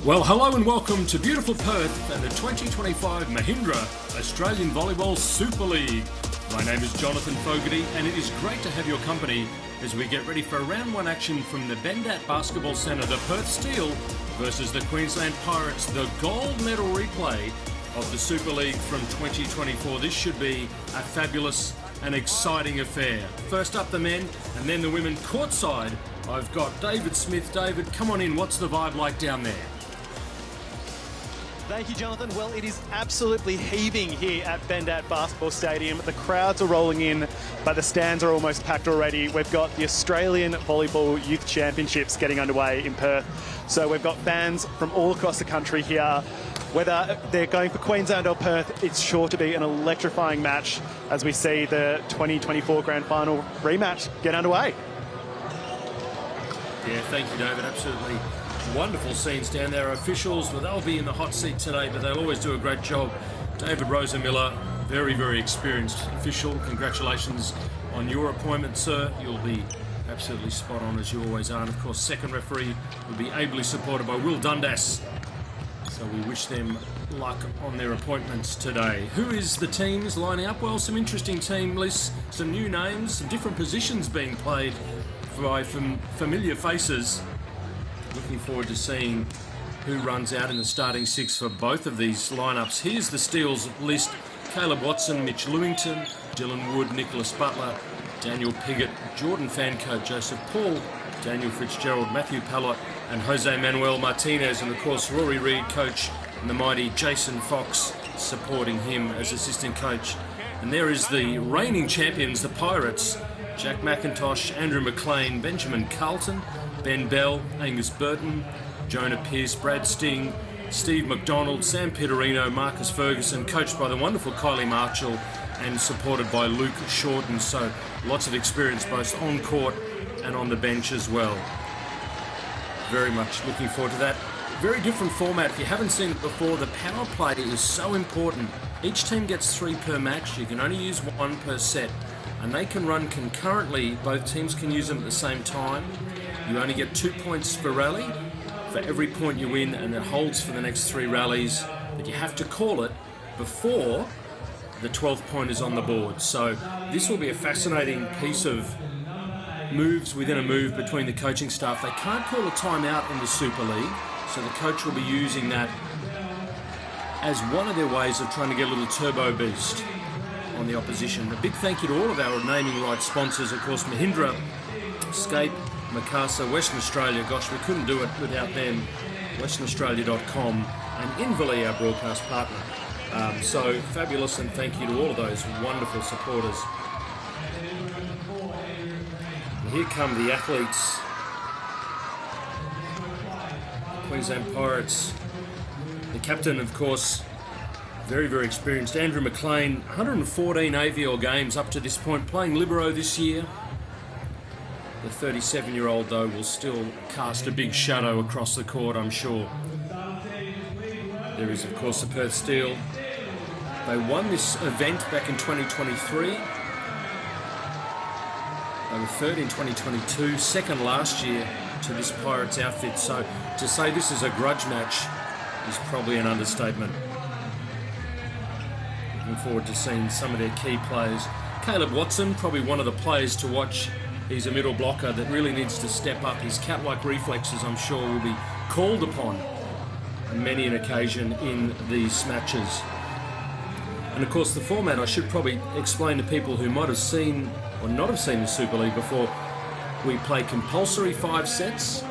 Well, hello and welcome to beautiful Perth and the 2025 Mahindra Australian Volleyball Super League. My name is Jonathan Fogarty and it is great to have your company as we get ready for round one action from the Bendat Basketball Centre. The Perth Steel versus the Queensland Pirates, the gold medal replay of the Super League from 2024. This should be a fabulous and exciting affair. First up the men and then the women courtside. I've got David Smith. David, come on in. What's the vibe like down there? Thank you, Jonathan. Well, it is absolutely heaving here at Bendat Basketball Stadium. The crowds are rolling in, but the stands are almost packed already. We've got the Australian Volleyball Youth Championships getting underway in Perth. So we've got fans from all across the country here. Whether they're going for Queensland or Perth, it's sure to be an electrifying match as we see the 2024 Grand Final rematch get underway. Yeah, thank you, David. Absolutely wonderful scenes down there. Officials, well, they'll be in the hot seat today, but they'll always do a great job. David Rosa-Miller, very, very experienced official. Congratulations on your appointment, sir. You'll be absolutely spot on, as you always are. And, of course, second referee will be ably supported by Will Dundas. So we wish them luck on their appointments today. Who is the teams lining up? Well, some interesting team lists, some new names, some different positions being played by familiar faces. Looking forward to seeing who runs out in the starting six for both of these lineups. Here's the Steel's list. Caleb Watson, Mitch Lewington, Dylan Wood, Nicholas Butler, Daniel Piggott, Jordan Fancoat, Joseph Paul, Daniel Fitzgerald, Matthew Pallot, and Jose Manuel Martinez, and of course Rory Reid, coach, and the mighty Jason Fox supporting him as assistant coach. And there is the reigning champions, the Pirates. Jack McIntosh, Andrew McLean, Benjamin Carlton, Ben Bell, Angus Burton, Jonah Pearce, Brad Sting, Steve McDonald, Sam Pitterino, Marcus Ferguson, coached by the wonderful Kylie Marshall and supported by Luke Shorten. So lots of experience both on court and on the bench as well. Very much looking forward to that. Very different format. If you haven't seen it before, the power play is so important. Each team gets 3 per match. You can only use 1 per set. And they can run concurrently. Both teams can use them at the same time. You only get 2 points per rally for every point you win, and it holds for the next 3 rallies. But you have to call it before the 12th point is on the board. So this will be a fascinating piece of moves within a move between the coaching staff. They can't call a timeout in the Super League, so the coach will be using that as one of their ways of trying to get a little turbo boost on the opposition. A big thank you to all of our naming rights sponsors, of course, Mahindra, Scape, Mikasa, Western Australia. Gosh, we couldn't do it without them. WesternAustralia.com, and Invali, our broadcast partner. So fabulous, and thank you to all of those wonderful supporters. And here come the athletes. Queensland Pirates. The captain, of course, very, very experienced, Andrew McLean, 114 AVL games up to this point, playing libero this year. The 37-year-old, though, will still cast a big shadow across the court, I'm sure. There is, of course, the Perth Steel. They won this event back in 2023. They were third in 2022, second last year to this Pirates outfit. So to say this is a grudge match is probably an understatement. Looking forward to seeing some of their key players. Caleb Watson, probably one of the players to watch. He's a middle blocker that really needs to step up. His cat-like reflexes, I'm sure, will be called upon on many an occasion in these matches. And of course, the format, I should probably explain to people who might have seen or not have seen the Super League before. We play compulsory 5 sets.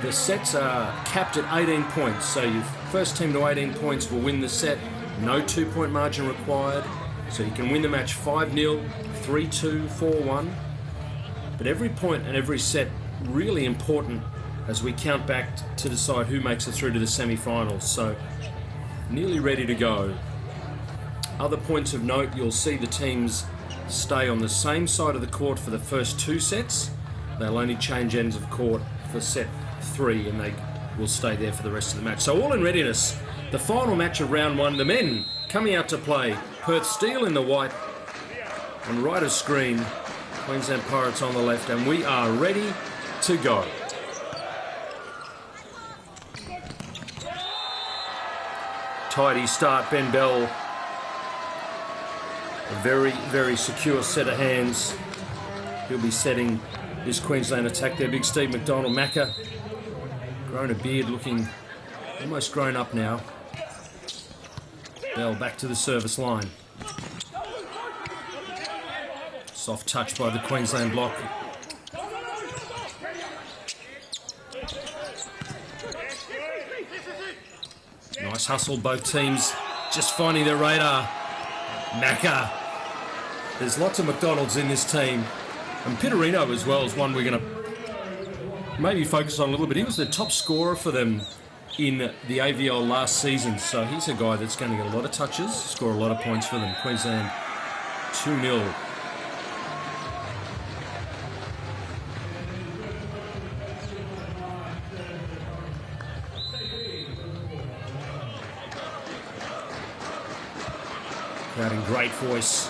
The sets are capped at 18 points. So your first team to 18 points will win the set. No 2-point margin required. So you can win the match 5-0, 3-2, 4-1. But every point and every set really important as we count back to decide who makes it through to the semi-finals. So nearly ready to go. Other points of note, you'll see the teams stay on the same side of the court for the first 2 sets. They'll only change ends of court for set 3, and they will stay there for the rest of the match. So all in readiness. The final match of round 1, the men coming out to play. Perth Steel in the white, and right of screen, Queensland Pirates on the left, and we are ready to go. Tidy start, Ben Bell. A very, very secure set of hands. He'll be setting this Queensland attack there. Big Steve McDonald. Macca, grown a beard, looking almost grown up now. Bell back to the service line. Soft touch by the Queensland block. Nice hustle, both teams just finding their radar. Macca. There's lots of McDonalds in this team. And Pittarino as well is one we're going to maybe focus on a little bit. He was the top scorer for them in the AVL last season. So he's a guy that's going to get a lot of touches, score a lot of points for them. Queensland 2-0. Crowd in great voice.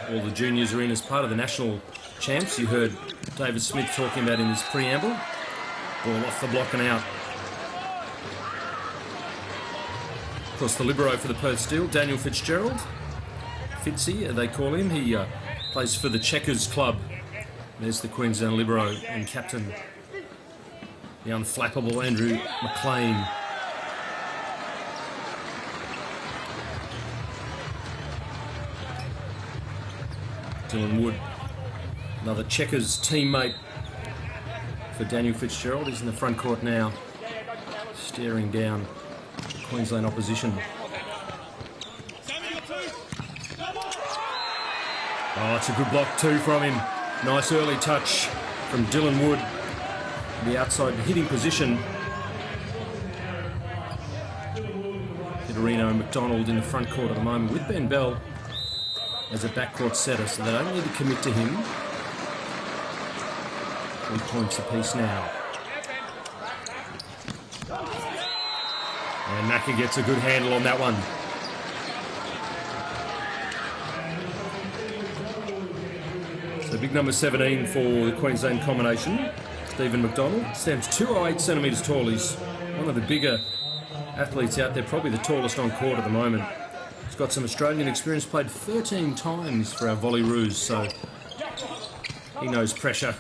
All the juniors are in as part of the national champs. You heard David Smith talking about in his preamble. Ball off the block and out. Of course, the libero for the Perth Steel, Daniel Fitzgerald. Fitzy, they call him. He plays for the Checkers Club. There's the Queensland libero and captain, the unflappable Andrew McLean. Dylan Wood, another Checkers teammate for Daniel Fitzgerald. He's in the front court now, staring down the Queensland opposition. Oh, it's a good block too from him. Nice early touch from Dylan Wood. The outside hitting position. Pittarino and McDonald in the front court at the moment with Ben Bell as a backcourt setter, so they don't need to commit to him. 3 points apiece now. And Macca gets a good handle on that one. So big number 17 for the Queensland combination. Stephen McDonald stands 208 centimetres tall. He's one of the bigger athletes out there, probably the tallest on court at the moment. He's got some Australian experience, played 13 times for our Volleyroos, so he knows pressure.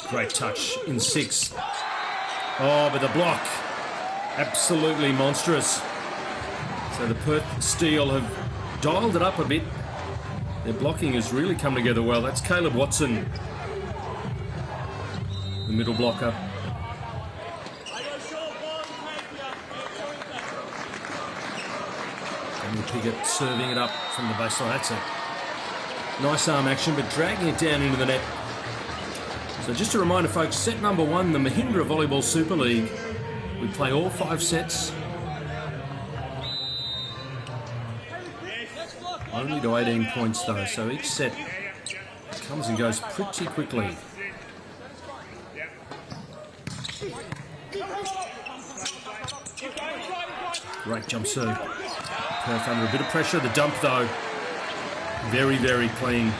Great touch in 6. Oh, but the block, absolutely monstrous. So the Perth Steel have dialed it up a bit. Their blocking has really come together well. That's Caleb Watson, the middle blocker. Daniel Piggott serving it up from the baseline. That's a nice arm action, but dragging it down into the net. So just a reminder, folks, set number 1, the Mahindra Volleyball Super League. We play all 5 sets. Only to 18 points though, so each set comes and goes pretty quickly. Great jump serve. Perth under a bit of pressure. The dump though, very, very clean.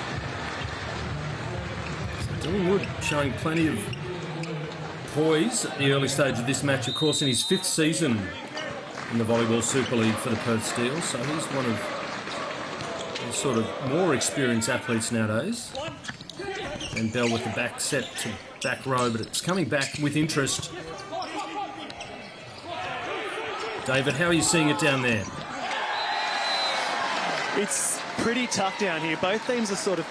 So Dylan Wood showing plenty of poise at the early stage of this match, of course, in his 5th season in the Volleyball Super League for the Perth Steel, so he's one of sort of more experienced athletes nowadays. And Bell with the back set to back row, but it's coming back with interest. David, how are you seeing it down there? It's pretty tough down here. Both teams are sort of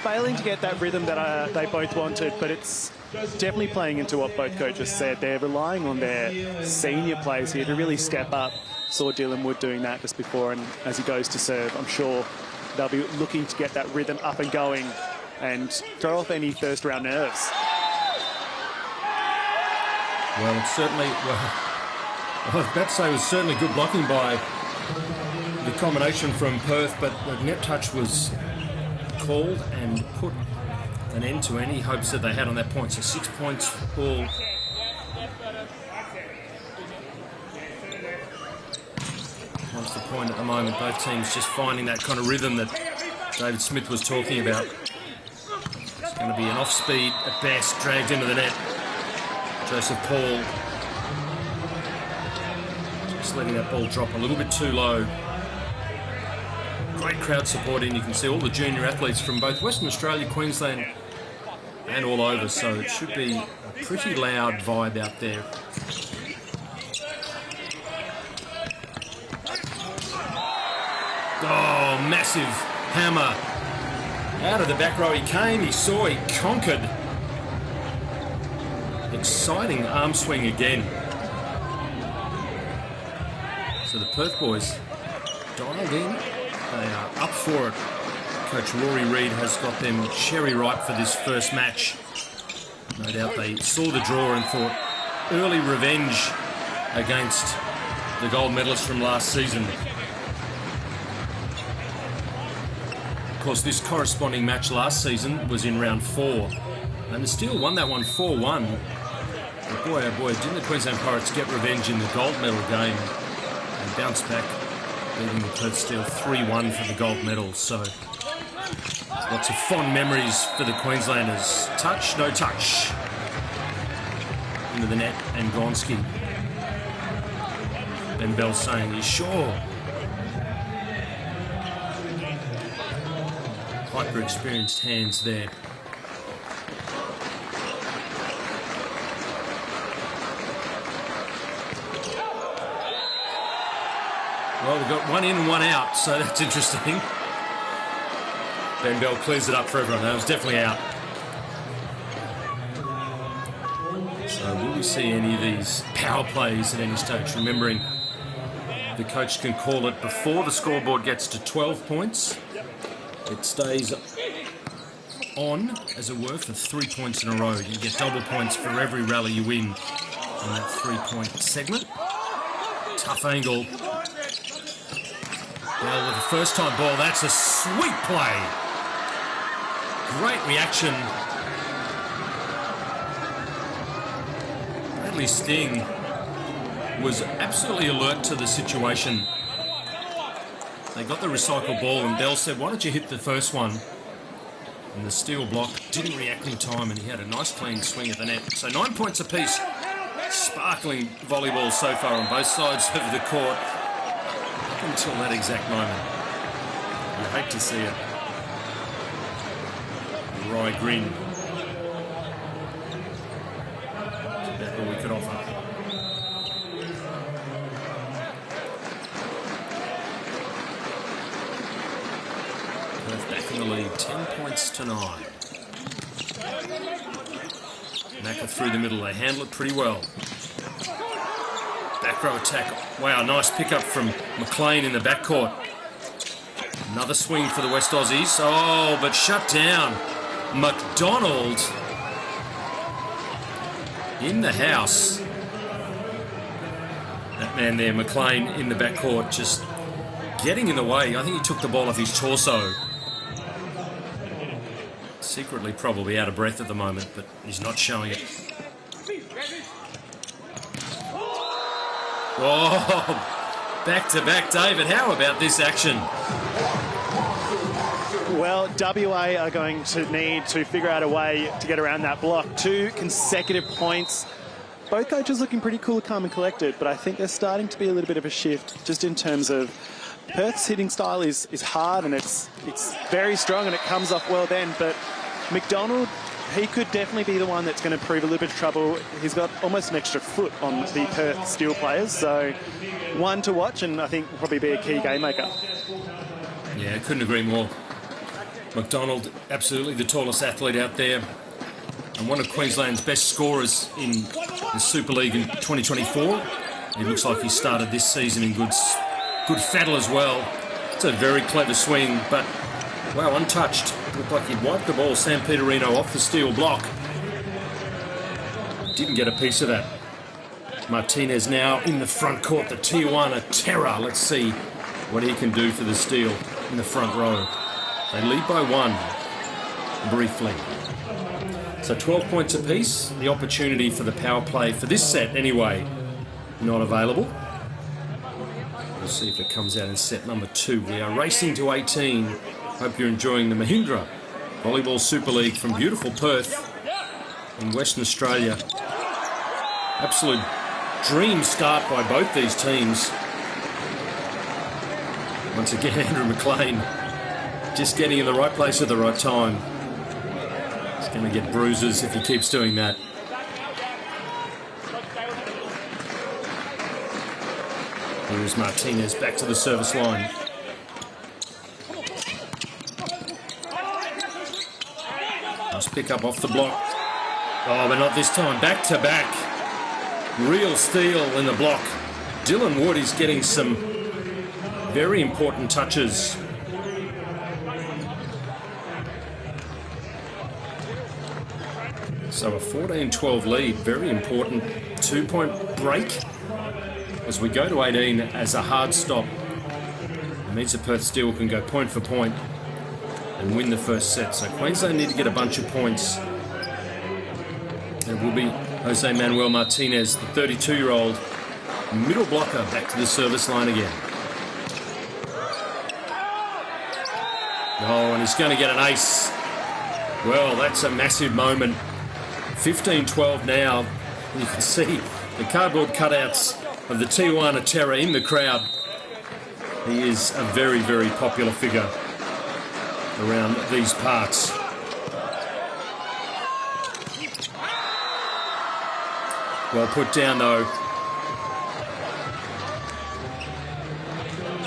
failing to get that rhythm that they both wanted, but it's definitely playing into what both coaches said. They're relying on their senior players here to really step up. Saw Dylan Wood doing that just before, and as he goes to serve, I'm sure they'll be looking to get that rhythm up and going and throw off any first round nerves. Well, it's certainly, I was about to say it was certainly good blocking by the combination from Perth, but the net touch was called and put an end to any hopes that they had on that point. So 6 points all. What's the point at the moment? Both teams just finding that kind of rhythm that David Smith was talking about. It's going to be an off-speed at best, dragged into the net. Joseph Paul just letting that ball drop a little bit too low. Great crowd support in. You can see all the junior athletes from both Western Australia, Queensland and all over, so it should be a pretty loud vibe out there. Oh, massive hammer. Out of the back row he came, he saw, he conquered. Exciting arm swing again. So the Perth boys dialed in. They are up for it. Coach Rory Reid has got them cherry ripe for this first match. No doubt they saw the draw and thought early revenge against the gold medalists from last season. Of course, this corresponding match last season was in round 4. And the Steel won that one 4-1. But boy, oh boy, didn't the Queensland Pirates get revenge in the gold medal game and bounce back, beating the Perth Steel 3-1 for the gold medal. So lots of fond memories for the Queenslanders. Touch, no touch. Into the net and Gonski. Ben Bell saying, "You sure?" Hyper experienced hands there. Well, we've got one in and one out, so that's interesting. Ben Bell clears it up for everyone. That was definitely out. So will we see any of these power plays at any stage? Remembering the coach can call it before the scoreboard gets to 12 points. It stays on, as it were, for 3 points in a row. You get double points for every rally you win in that 3-point segment. Tough angle. Well, with the first time ball, that's a sweet play. Great reaction. Bradley Sting was absolutely alert to the situation. They got the recycled ball and Bell said, "Why don't you hit the first one?" And the Steel block didn't react in time and he had a nice clean swing at the net. So 9 points apiece. Sparkling volleyball so far on both sides of the court. Up until that exact moment. You hate to see it. Wry grin. That's about all we could offer. Perth back in the lead, 10 points to 9. Macca through the middle, they handle it pretty well. Back row attack. Wow, nice pickup from McLean in the backcourt. Another swing for the West Aussies. Oh, but shut down. McDonald in the house. That man there, McLean, in the backcourt, just getting in the way. I think he took the ball off his torso. Secretly probably out of breath at the moment, but he's not showing it. Oh, back to back, David. How about this action? Well, WA are going to need to figure out a way to get around that block. 2 consecutive points. Both coaches looking pretty cool, calm and collected, but I think there's starting to be a little bit of a shift just in terms of Perth's hitting style is hard and it's very strong and it comes off well then, but McDonald, he could definitely be the one that's going to prove a little bit of trouble. He's got almost an extra foot on the Perth Steel players, so one to watch and I think will probably be a key game maker. Yeah, couldn't agree more. McDonald, absolutely the tallest athlete out there and one of Queensland's best scorers in the Super League in 2024. It looks like he started this season in good fettle as well. It's a very clever swing, but wow, untouched. Looked like he'd wiped the ball, San Peterino, off the Steel block. Didn't get a piece of that. Martinez now in the front court, the Tijuana terror. Let's see what he can do for the Steel in the front row. They lead by 1, briefly. So 12 points apiece. The opportunity for the power play for this set, anyway, not available. We'll see if it comes out in set number 2. We are racing to 18. Hope you're enjoying the Mahindra Volleyball Super League from beautiful Perth in Western Australia. Absolute dream start by both these teams. Once again, Andrew McLean just getting in the right place at the right time. He's going to get bruises if he keeps doing that. Here's Martinez back to the service line. Nice pick up off the block. Oh, but not this time. Back to back. Real steal in the block. Dylan Wood is getting some very important touches. So a 14-12 lead. Very important 2-point break as we go to 18 as a hard stop. It means that Perth Steel can go point for point and win the first set. So Queensland need to get a bunch of points. It will be Jose Manuel Martinez, the 32-year-old middle blocker, back to the service line again. Oh, and he's going to get an ace. Well, that's a massive moment. 15-12 now. You can see the cardboard cutouts of the Tijuana Terror in the crowd. He is a very, very popular figure around these parts. Well put down though.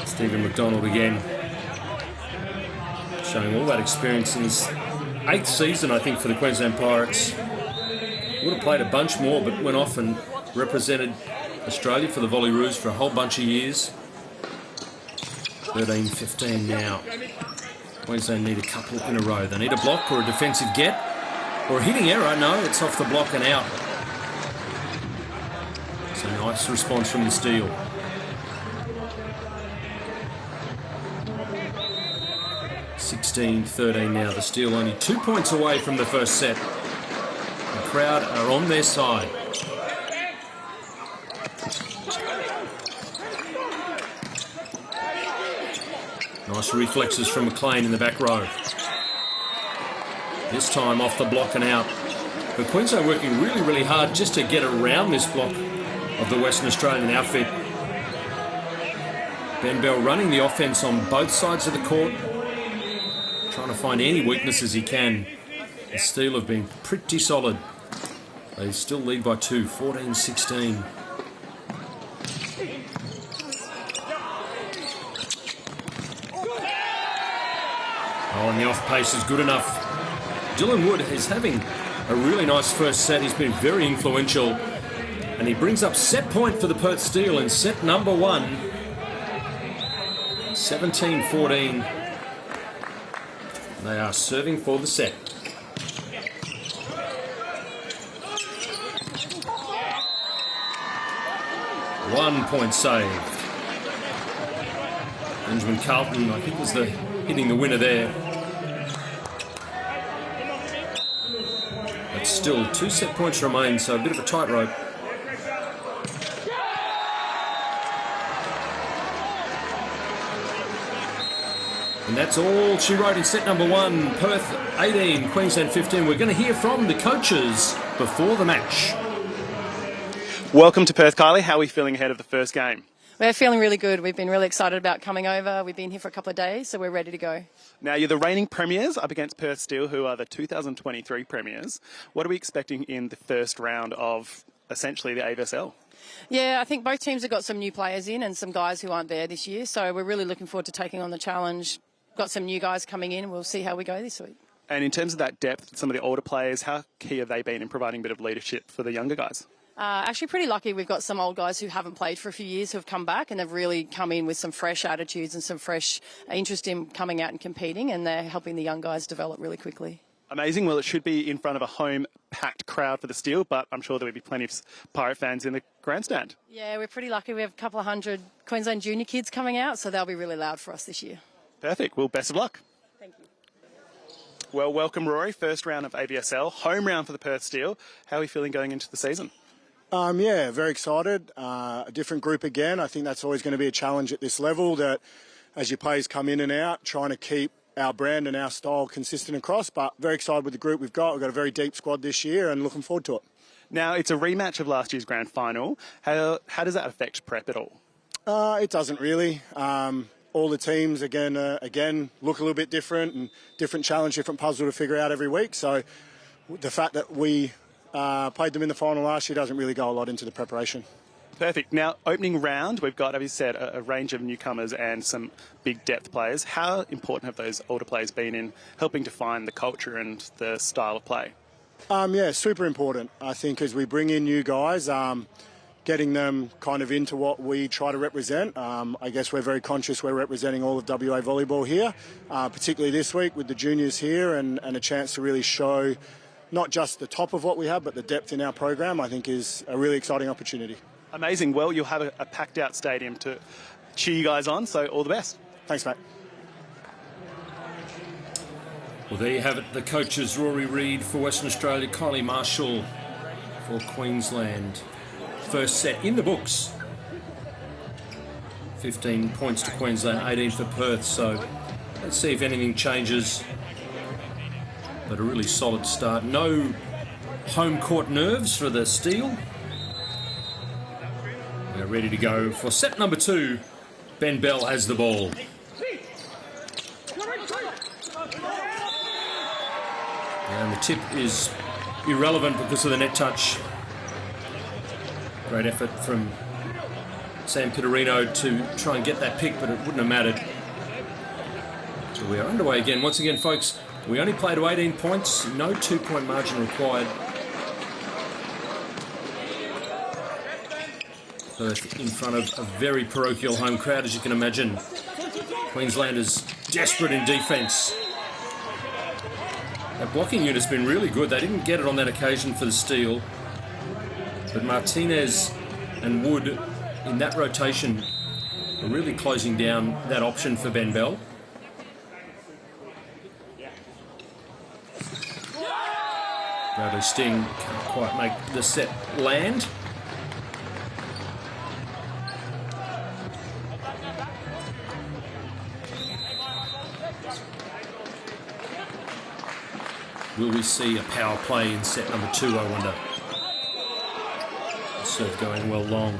Stephen McDonald again, showing all that experience in his 8th season, I think, for the Queensland Pirates. Would have played a bunch more, but went off and represented Australia for the Volleyroos for a whole bunch of years. 13-15 now. Queensland need a couple in a row. They need a block or a defensive get or a hitting error. No, it's off the block and out. So nice response from the steal. (16-13) now. The Steel only 2 points away from the first set. The crowd are on their side. Nice reflexes from McLean in the back row. This time off the block and out. But Queensland working really, really hard just to get around this block of the Western Australian outfit. Ben Bell running the offense on both sides of the court, trying to find any weaknesses he can. The Steel have been pretty solid. They still lead by 2, 14-16. Oh, and the off pace is good enough. Dylan Wood is having a really nice first set. He's been very influential. And he brings up set point for the Perth Steel in set number 1. 17-14. They are serving for the set. One point saved. Benjamin Carlton, I think, was hitting the winner there. But still, 2 set points remain, so a bit of a tightrope. And that's all she wrote in set number 1. Perth 18, Queensland 15. We're going to hear from the coaches before the match. Welcome to Perth, Kylie. How are we feeling ahead of the first game? We're feeling really good. We've been really excited about coming over. We've been here for a couple of days, so we're ready to go. Now, you're the reigning premiers up against Perth Steel, who are the 2023 premiers. What are we expecting in the first round of essentially the AVSL? Yeah, I think both teams have got some new players in and some guys who aren't there this year, so we're really looking forward to taking on the challenge. Got some new guys coming in. We'll see how we go this week. And in terms of that depth, some of the older players, how key have they been in providing a bit of leadership for the younger guys? Actually pretty lucky. We've got some old guys who haven't played for a few years who have come back and they've really come in with some fresh attitudes and some fresh interest in coming out and competing, and they're helping the young guys develop really quickly. Amazing. Well, it should be in front of a home-packed crowd for the Steel, but I'm sure there will be plenty of Pirate fans in the grandstand. Yeah, we're pretty lucky. We have a couple of hundred Queensland junior kids coming out, so they'll be really loud for us this year. Perfect. Well, best of luck. Thank you. Well, welcome, Rory. First round of AVSL, home round for the Perth Steel. How are we feeling going into the season? Yeah, very excited. A different group again. I think that's always going to be a challenge at this level, that as your players come in and out, trying to keep our brand and our style consistent across. But very excited with the group we've got. We've got a very deep squad this year and looking forward to it. Now, it's a rematch of last year's grand final. How does that affect prep at all? It doesn't really. All the teams, again, look a little bit different and different challenge, different puzzle to figure out every week. So the fact that we played them in the final last year doesn't really go a lot into the preparation. Perfect. Now, opening round, we've got, as you said, a range of newcomers and some big depth players. How important have those older players been in helping define the culture and the style of play? Yeah, super important. I think as we bring in new guys, getting them kind of into what we try to represent. I guess we're very conscious we're representing all of WA volleyball here, particularly this week with the juniors here and a chance to really show not just the top of what we have, but the depth in our program, I think is a really exciting opportunity. Amazing. Well, you'll have a packed out stadium to cheer you guys on, so all the best. Thanks, mate. Well, there you have it. The coaches, Rory Reid for Western Australia, Kylie Marshall for Queensland. First set in the books. 15 points to Queensland, 18 for Perth. So let's see if anything changes. But a really solid start. No home court nerves for the Steel. They're ready to go for set number 2. Ben Bell has the ball. And the tip is irrelevant because of the net touch. Great effort from Sam Pittarino to try and get that pick, but it wouldn't have mattered. So we are underway again. Once again, folks, we only play to 18 points. No 2-point margin required. Perth in front of a very parochial home crowd, as you can imagine. Queenslanders desperate in defence. That blocking unit's been really good. They didn't get it on that occasion for the Steel. But Martinez and Wood in that rotation are really closing down that option for Ben Bell. Bradley Sting can't quite make the set land. Will we see a power play in set number 2, I wonder? Serve going well long.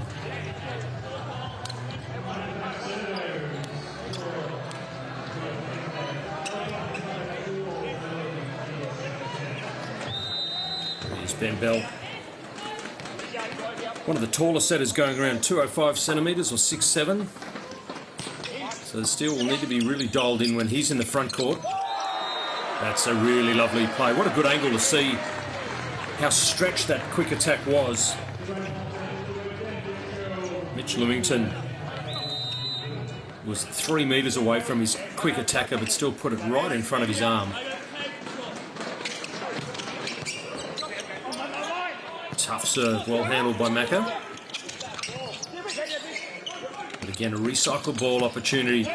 Here's Ben Bell. One of the taller setters going around 205 centimetres or 6'7". So the Steel will need to be really dialed in when he's in the front court. That's a really lovely play. What a good angle to see how stretched that quick attack was. Mitch Lewington was 3 metres away from his quick attacker, but still put it right in front of his arm. Tough serve, well handled by Macca. But again, a recycled ball opportunity.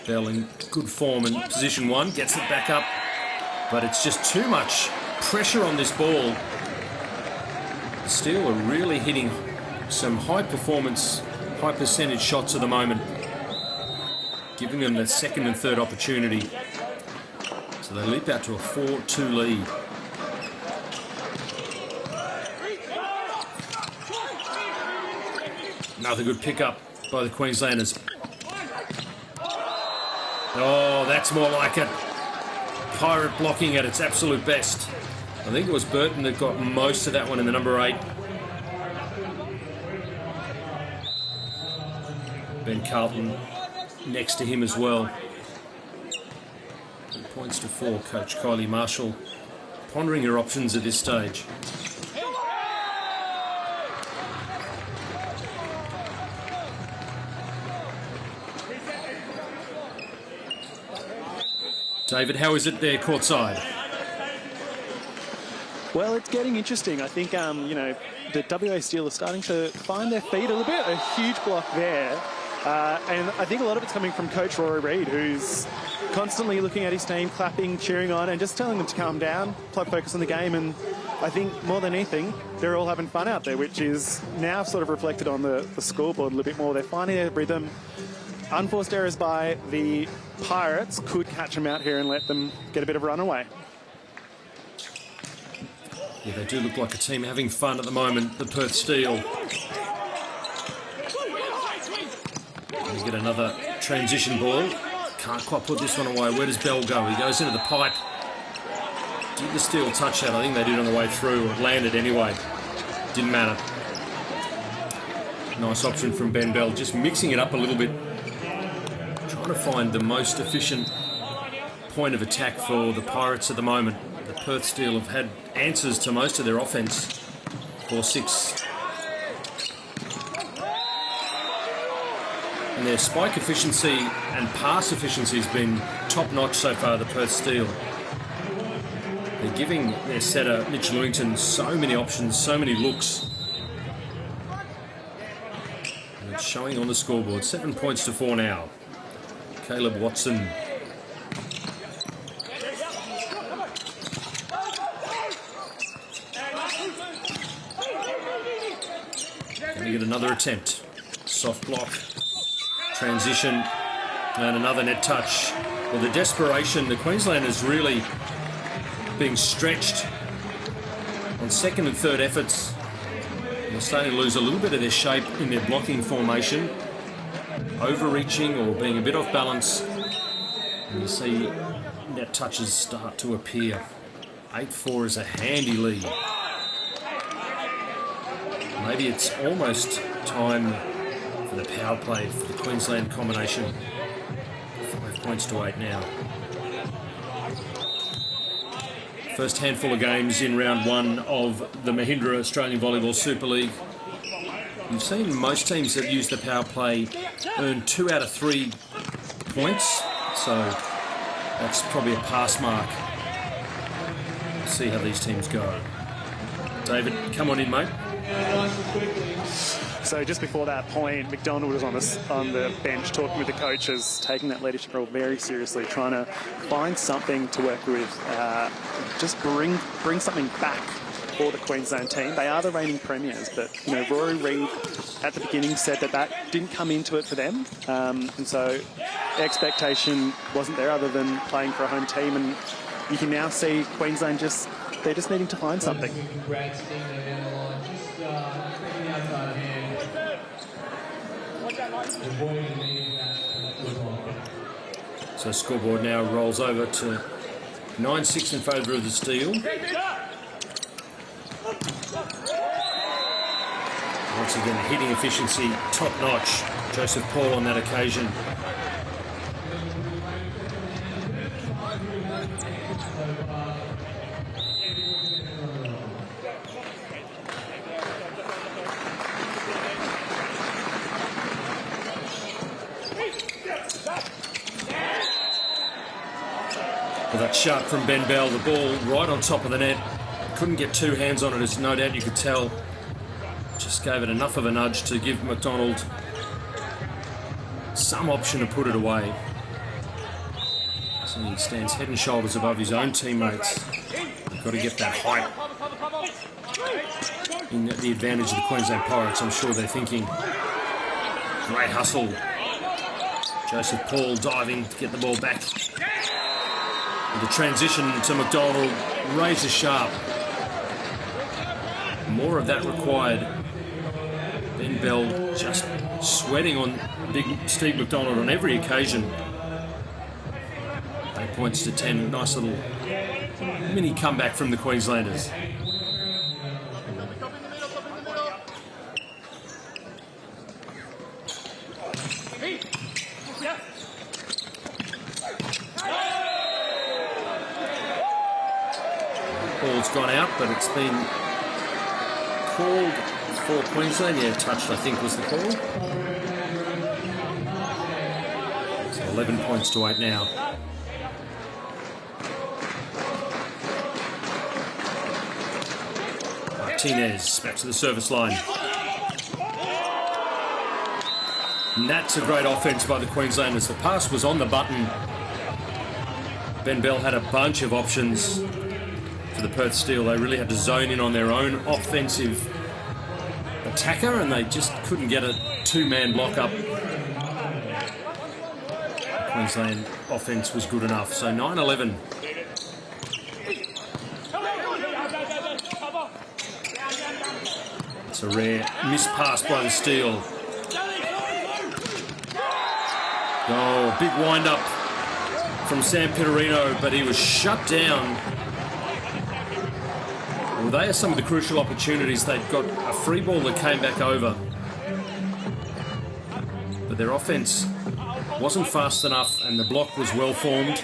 Bell in good form in position 1, gets it back up, but it's just too much pressure on this ball. The Steel are really hitting some high performance, high percentage shots at the moment, giving them the second and third opportunity. So they leap out to a 4-2 lead. Another good pickup by the Queenslanders. Oh, that's more like it. Pirate blocking at its absolute best. I think it was Burton that got most of that one in the number 8. Ben Carlton next to him as well. 2 points to 4. Coach Kylie Marshall pondering her options at this stage. David, how is it there courtside? Well, it's getting interesting. I think, the WA Steel are starting to find their feet a little bit. A huge block there. And I think a lot of it's coming from Coach Rory Reid, who's constantly looking at his team, clapping, cheering on, and just telling them to calm down, focus on the game. And I think more than anything, they're all having fun out there, which is now sort of reflected on the scoreboard a little bit more. They're finding their rhythm. Unforced errors by the Pirates could catch them out here and let them get a bit of a runaway. Yeah, they do look like a team having fun at the moment, the Perth Steel. And you get another transition ball. Can't quite put this one away. Where does Bell go? He goes into the pipe. Did the Steel touch that? I think they did on the way through. It landed anyway. Didn't matter. Nice option from Ben Bell. Just mixing it up a little bit. Trying to find the most efficient point of attack for the Pirates at the moment. The Perth Steel have had answers to most of their offence. 4-6. And their spike efficiency and pass efficiency has been top-notch so far, the Perth Steel. They're giving their setter, Mitch Lewington, so many options, so many looks. And it's showing on the scoreboard. 7 points to 4 now. Caleb Watson. Can we get another attempt? Soft block. Transition. And another net touch. Well, the desperation, the Queenslanders really being stretched on second and third efforts. They're starting to lose a little bit of their shape in their blocking formation. Overreaching or being a bit off balance. And you see net touches start to appear. 8-4 is a handy lead. Maybe it's almost time for the power play for the Queensland combination. 5 points to 8 now. First handful of games in round one of the Mahindra Australian Volleyball Super League. You've seen most teams that use the power play earn 2 out of 3 points, so that's probably a pass mark. Let's see how these teams go. David, come on in, mate. So just before that point, McDonald was on the bench talking with the coaches, taking that leadership role very seriously, trying to find something to work with, just bring something back for the Queensland team. They are the reigning premiers, but Rory Reid at the beginning said that didn't come into it for them, and so the expectation wasn't there other than playing for a home team, and you can now see Queensland they're just needing to find something. So scoreboard now rolls over to 9-6 in favour of the Steel. Once again, the hitting efficiency top notch. Joseph Paul on that occasion. With that shot from Ben Bell, the ball right on top of the net. Couldn't get two hands on it, as no doubt you could tell. Just gave it enough of a nudge to give McDonald some option to put it away. So he stands head and shoulders above his own teammates. You've got to get that height in the advantage of the Queensland Pirates. I'm sure they're thinking. Great hustle. Joseph Paul diving to get the ball back. The transition to McDonald, razor sharp. More of that required. Ben Bell just sweating on big Steve McDonald on every occasion. 8 points to 10. Nice little mini comeback from the Queenslanders. Ball's gone out, but it's been called for Queensland. Yeah, touched, I think, was the call. So 11 points to 8 now. Martinez back to the service line. And that's a great offense by the Queenslanders. The pass was on the button. Ben Bell had a bunch of options. For the Perth Steel, they really had to zone in on their own offensive attacker, and they just couldn't get a two-man block up. The Queensland offense was good enough. So 9-11. It's a rare miss pass by the Steel. Oh, big wind-up from Sam Pittarino, but he was shut down. Well, they are some of the crucial opportunities. They've got a free ball that came back over. But their offence wasn't fast enough and the block was well formed.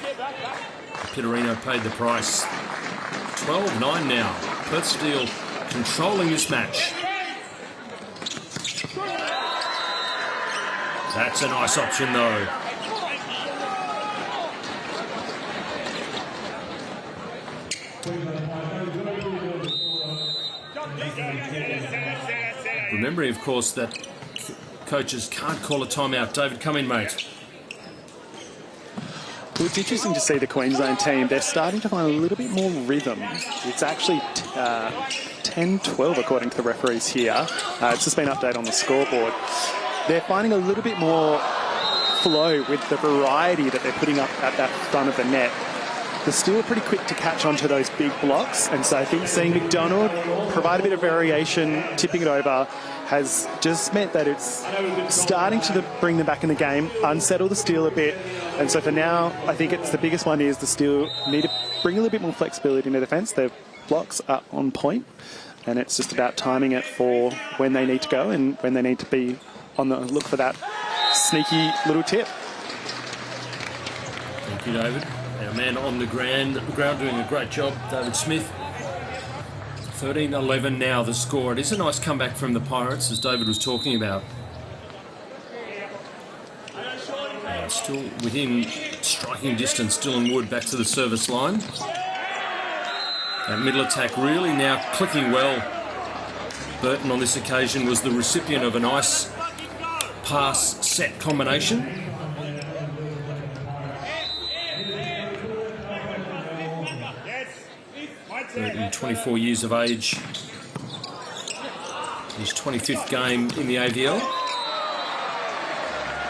Pittarino paid the price. 12-9 now. Perth Steel controlling this match. That's a nice option though. Remembering, of course, that coaches can't call a timeout. David, come in, mate. Well, it's interesting to see the Queensland team. They're starting to find a little bit more rhythm. It's actually 10-12 according to the referees here. It's just been updated on the scoreboard. They're finding a little bit more flow with the variety that they're putting up at that front of the net. They're still pretty quick to catch onto those big blocks, and so I think seeing McDonald provide a bit of variation, tipping it over, has just meant that it's starting to bring them back in the game, unsettle the Steel a bit, and so for now, I think it's the biggest one is the Steel need to bring a little bit more flexibility in their defence. Their blocks are on point, and it's just about timing it for when they need to go and when they need to be on the look for that sneaky little tip. Thank you, David. Our man on the ground doing a great job, David Smith. 13-11 now the score. It is a nice comeback from the Pirates, as David was talking about. Still within striking distance, Dylan Wood back to the service line. That middle attack really now clicking well. Burton on this occasion was the recipient of a nice pass set combination. Burton, 24 years of age. His 25th game in the AVL.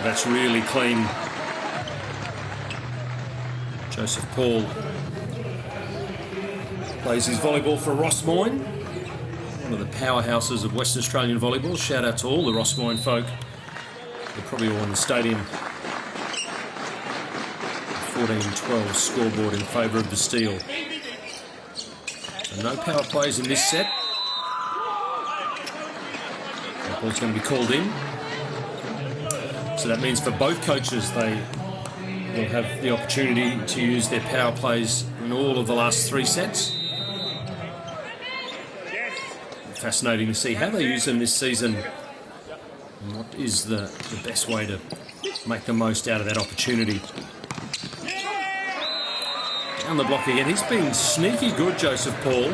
That's really clean. Joseph Paul plays his volleyball for Ross Moyne, one of the powerhouses of Western Australian volleyball. Shout out to all the Ross Moyne folk. They're probably all in the stadium. 14-12 scoreboard in favour of the Steel. So no power plays in this set. That ball's going to be called in. So that means for both coaches, they will have the opportunity to use their power plays in all of the last three sets. Fascinating to see how they use them this season and what is the best way to make the most out of that opportunity. Down the block again. He's been sneaky good, Joseph Paul,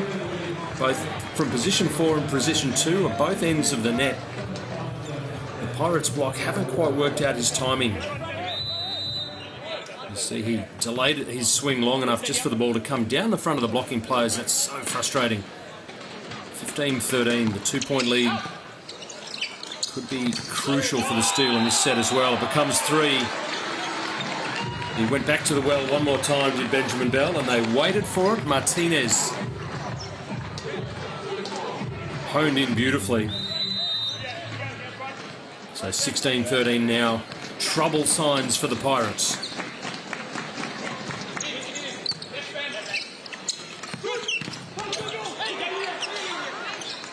both from position 4 and position 2 at both ends of the net. The Pirates block haven't quite worked out his timing. You see he delayed his swing long enough just for the ball to come down the front of the blocking players. That's so frustrating. 15-13, the 2-point lead could be crucial for the Steel in this set as well. It becomes 3. He went back to the well one more time, did Benjamin Bell, and they waited for it. Martinez honed in beautifully. So 16-13 now. Trouble signs for the Pirates.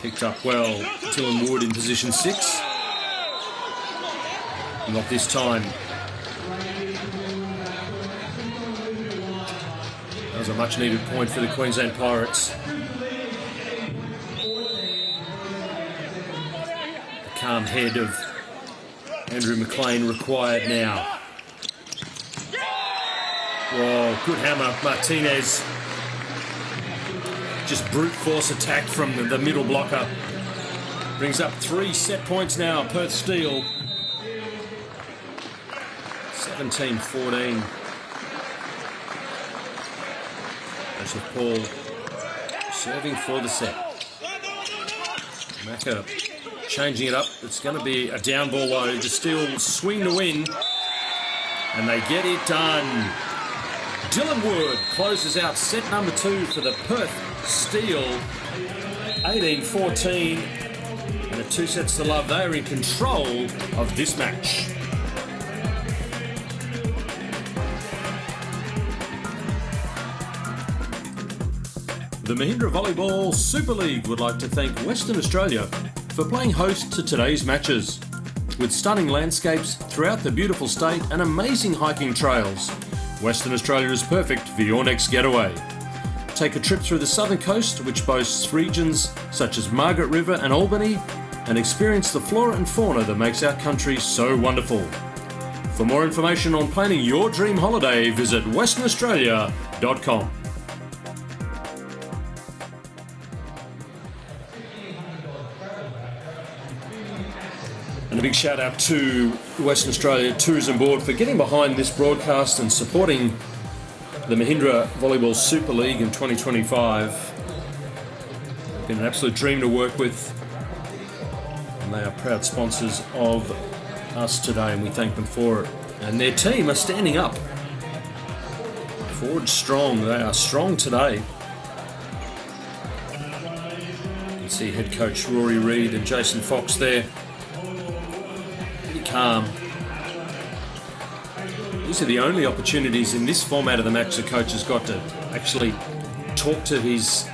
Picked up well. Dylan Wood in position 6. Not this time. That was a much needed point for the Queensland Pirates. The calm head of Andrew McLean required now. Whoa, good hammer. Martinez. Just brute force attack from the middle blocker. Brings up 3 set points now, Perth Steel. 17-14. Joseph Paul serving for the set. Macca changing it up. It's going to be a down ball low. The Steel swing to win. And they get it done. Dylan Wood closes out set number 2 for the Perth Steel. 18-14. And at 2 sets to love, they are in control of this match. The Mahindra Volleyball Super League would like to thank Western Australia for playing host to today's matches. With stunning landscapes throughout the beautiful state and amazing hiking trails, Western Australia is perfect for your next getaway. Take a trip through the southern coast, which boasts regions such as Margaret River and Albany, and experience the flora and fauna that makes our country so wonderful. For more information on planning your dream holiday, visit westernaustralia.com. And a big shout out to Western Australia Tourism Board for getting behind this broadcast and supporting the Mahindra Volleyball Super League in 2025. Been an absolute dream to work with, and they are proud sponsors of us today, and we thank them for it. And their team are standing up. Forward strong, they are strong today. You can see head coach Rory Reid and Jason Fox there. Calm. These are the only opportunities in this format of the match the coach has got to actually talk to his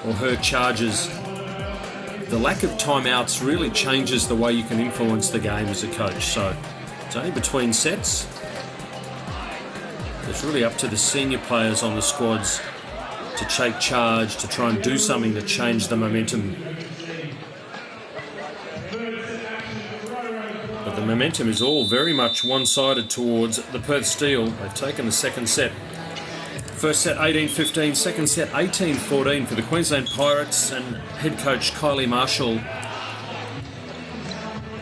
or her charges. The lack of timeouts really changes the way you can influence the game as a coach. So it's only between sets. It's really up to the senior players on the squads to take charge, to try and do something to change the momentum. The momentum is all very much one-sided towards the Perth Steel. They've taken the second set. First set 18-15, second set 18-14 for the Queensland Pirates and head coach Kylie Marshall.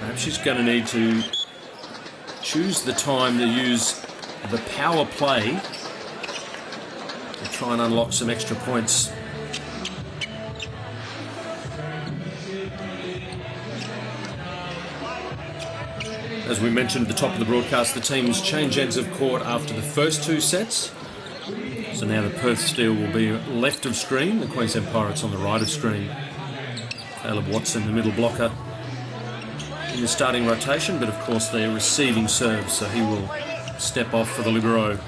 Perhaps she's going to need to choose the time to use the power play to try and unlock some extra points. As we mentioned at the top of the broadcast, the teams change ends of court after the first 2 sets. So now the Perth Steel will be left of screen, the Queensland Pirates on the right of screen. Caleb Watson, the middle blocker, in the starting rotation, but of course they're receiving serves, so he will step off for the libero.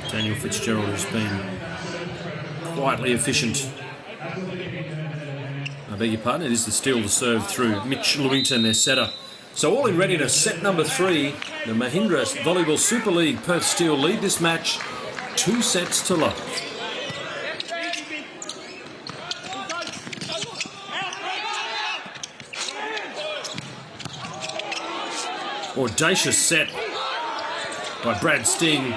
Daniel Fitzgerald has been quietly efficient. I beg your pardon, it is the Steel to serve through Mitch Lewington, their setter. So all in readiness, set number 3, the Mahindra Volleyball Super League Perth Steel lead this match 2 sets to love. Audacious set by Brad Sting.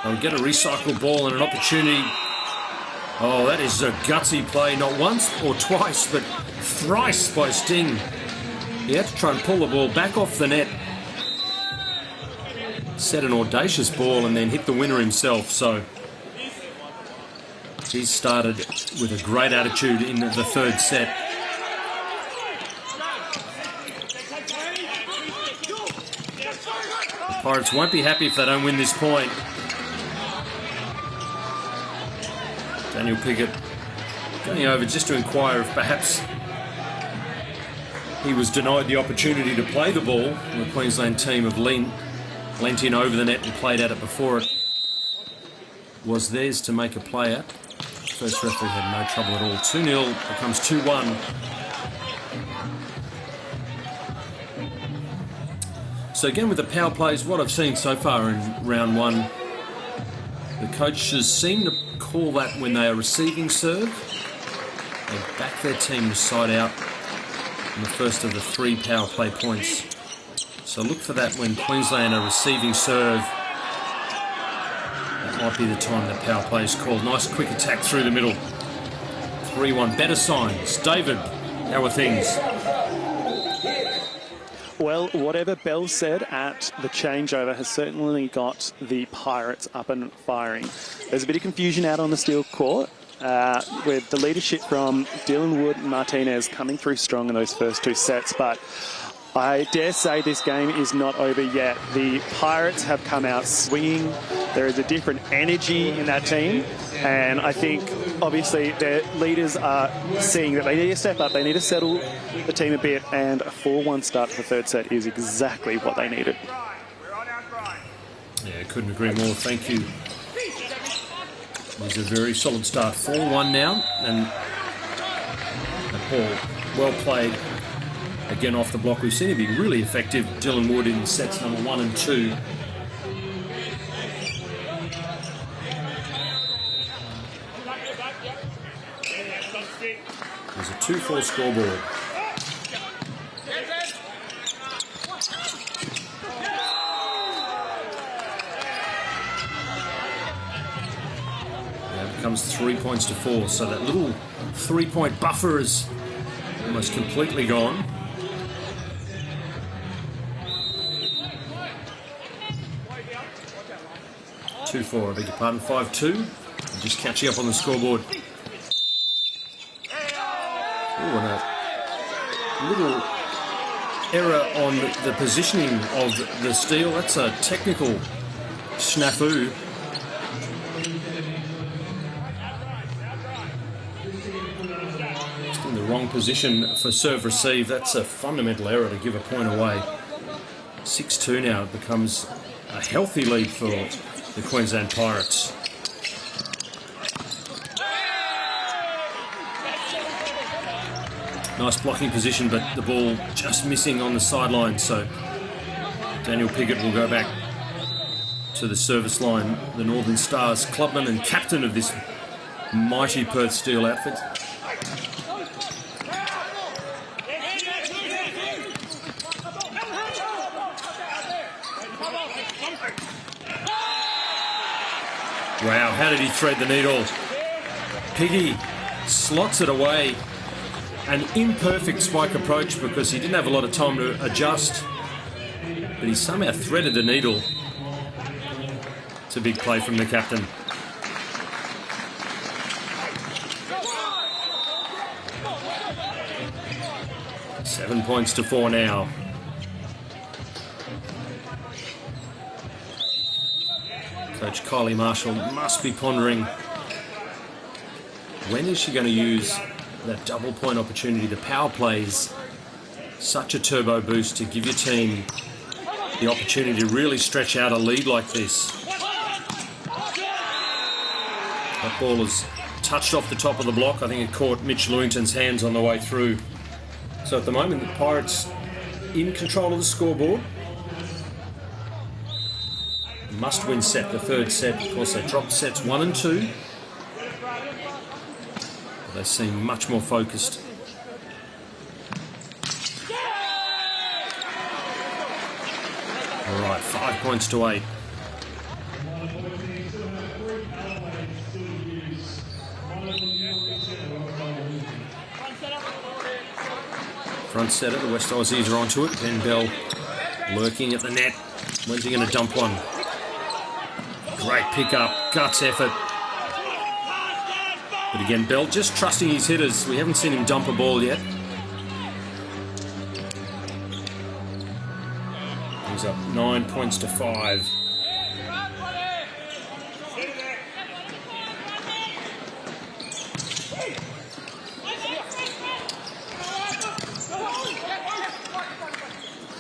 They'll get a recycled ball and an opportunity. Oh, that is a gutsy play, not once or twice, but thrice by Sting. He had to try and pull the ball back off the net, set an audacious ball and then hit the winner himself. So he's started with a great attitude in the third set. The Pirates won't be happy if they don't win this point. Daniel Pickett going over just to inquire if perhaps he was denied the opportunity to play the ball. The Queensland team have leant in over the net and played at it before it was theirs to make a play at. First referee had no trouble at all. 2-0 becomes 2-1. So again with the power plays, what I've seen so far in round 1, the coaches seem to call that when they are receiving serve. They back their team side out in the first of the 3 power play points. So look for that when Queensland are receiving serve. That might be the time that power play is called. Nice quick attack through the middle. 3-1, better signs. David, how are things? Well, whatever Bell said at the changeover has certainly got the Pirates up and firing. There's a bit of confusion out on the Steel court. With the leadership from Dylan Wood and Martinez coming through strong in those first 2 sets, but I dare say this game is not over yet. The Pirates have come out swinging. There is a different energy in that team. And I think, obviously, their leaders are seeing that they need to step up. They need to settle the team a bit. And a 4-1 start to the third set is exactly what they needed. Yeah, couldn't agree more. Thank you. It's a very solid start. 4-1 now. And the ball well played. Again, off the block, we've seen him be really effective. Dylan Wood in sets number 1 and 2. There's a 2-4 scoreboard. Now it becomes 3 points to 4, so that little 3-point buffer is almost completely gone. 2-4, I beg your pardon, 5-2. Just catching up on the scoreboard. Oh, and a little error on the positioning of the steal. That's a technical snafu. Just in the wrong position for serve receive. That's a fundamental error to give a point away. 6-2 now. It becomes a healthy lead for the Queensland Pirates. Nice blocking position, but the ball just missing on the sideline. So Daniel Piggott will go back to the service line. The Northern Stars clubman and captain of this mighty Perth Steel outfit. Wow, how did he thread the needle? Piggy slots it away. An imperfect spike approach because he didn't have a lot of time to adjust. But he somehow threaded the needle. It's a big play from the captain. Seven points to 4 now. Coach Kylie Marshall must be pondering, when is she going to use that double point opportunity? The power plays such a turbo boost to give your team the opportunity to really stretch out a lead like this. That ball is touched off the top of the block. I think it caught Mitch Lewington's hands on the way through. So at the moment, the Pirates in control of the scoreboard. Must-win set, the third set. Of course, they dropped sets 1 and 2. But they seem much more focused. All right, 5 points to 8. Front setter, the West Aussies are onto it. Ben Bell lurking at the net. When's he going to dump one? Great pick-up, guts effort. But again, Bell just trusting his hitters. We haven't seen him dump a ball yet. He's up 9 points to 5.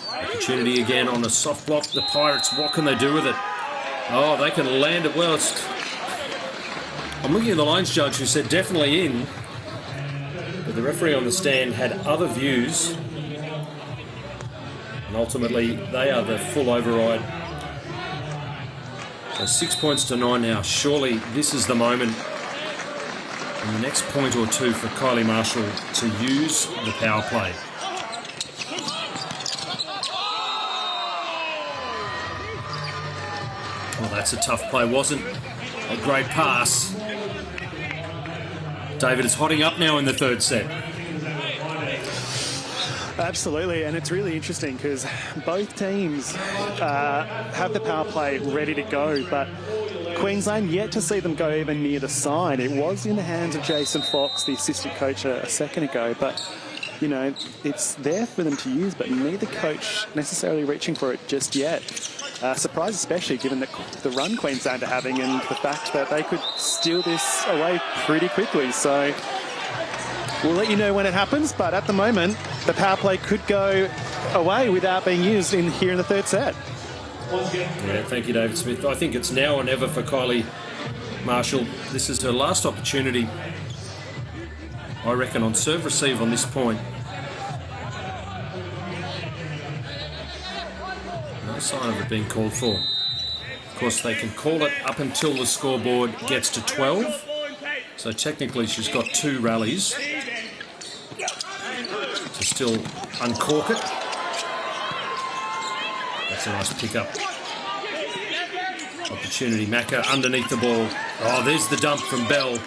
Opportunity again on a soft block. The Pirates, what can they do with it? Oh, they can land it well. I'm looking at the lines judge who said definitely in. But the referee on the stand had other views. And ultimately, they are the full override. So 6 points to 9 now. Surely this is the moment in the next point or two for Kylie Marshall to use the power play. Well, that's a tough play, wasn't a great pass. David is hotting up now in the third set. Absolutely, and it's really interesting because both teams have the power play ready to go, but Queensland yet to see them go even near the side. It was in the hands of Jason Fox, the assistant coach, a second ago, but you know, it's there for them to use, but neither coach necessarily reaching for it just yet. Surprise especially given the run Queensland are having and the fact that they could steal this away pretty quickly. So we'll let you know when it happens, but at the moment, the power play could go away without being used here in the third set. Yeah, thank you, David Smith. I think it's now or never for Kylie Marshall. This is her last opportunity, I reckon, on serve receive on this point. No sign of it being called for. Of course, they can call it up until the scoreboard gets to 12. So technically she's got 2 rallies to still uncork it. That's a nice pick-up. Opportunity, Macca underneath the ball. Oh, there's the dump from Bell.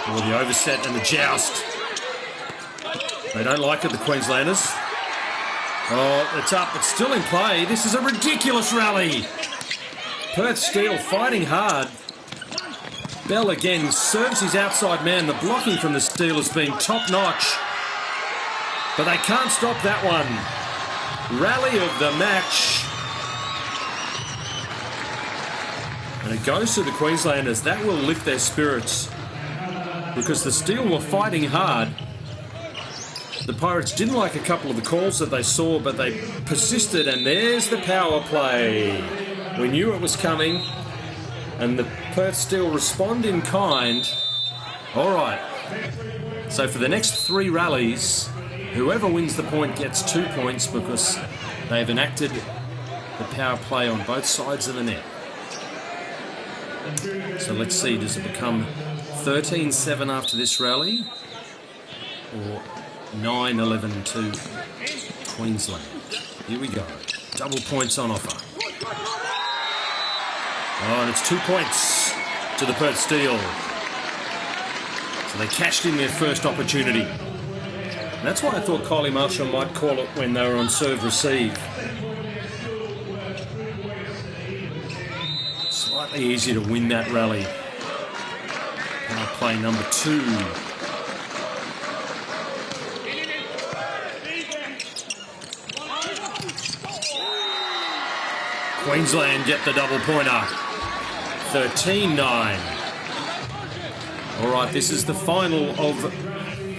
Oh, the overset and the joust. They don't like it, the Queenslanders. Oh, it's up. It's still in play. This is a ridiculous rally. Perth Steel fighting hard. Bell again serves his outside man. The blocking from the Steel has been top-notch. But they can't stop that one. Rally of the match. And it goes to the Queenslanders. That will lift their spirits. Because the Steel were fighting hard. The Pirates didn't like a couple of the calls that they saw, but they persisted, and there's the power play. We knew it was coming, and the Perth Steel respond in kind. All right. So for the next 3 rallies, whoever wins the point gets 2 points because they've enacted the power play on both sides of the net. So let's see, does it become 13-7 after this rally, or 9-11 to Queensland? Here we go. Double points on offer. Oh, and it's 2 points to the Perth Steel. So they cashed in their first opportunity. And that's why I thought Kylie Marshall might call it when they were on serve receive. Slightly easier to win that rally. Power play number 2. Queensland get the double pointer. 13-9. All right, this is the final of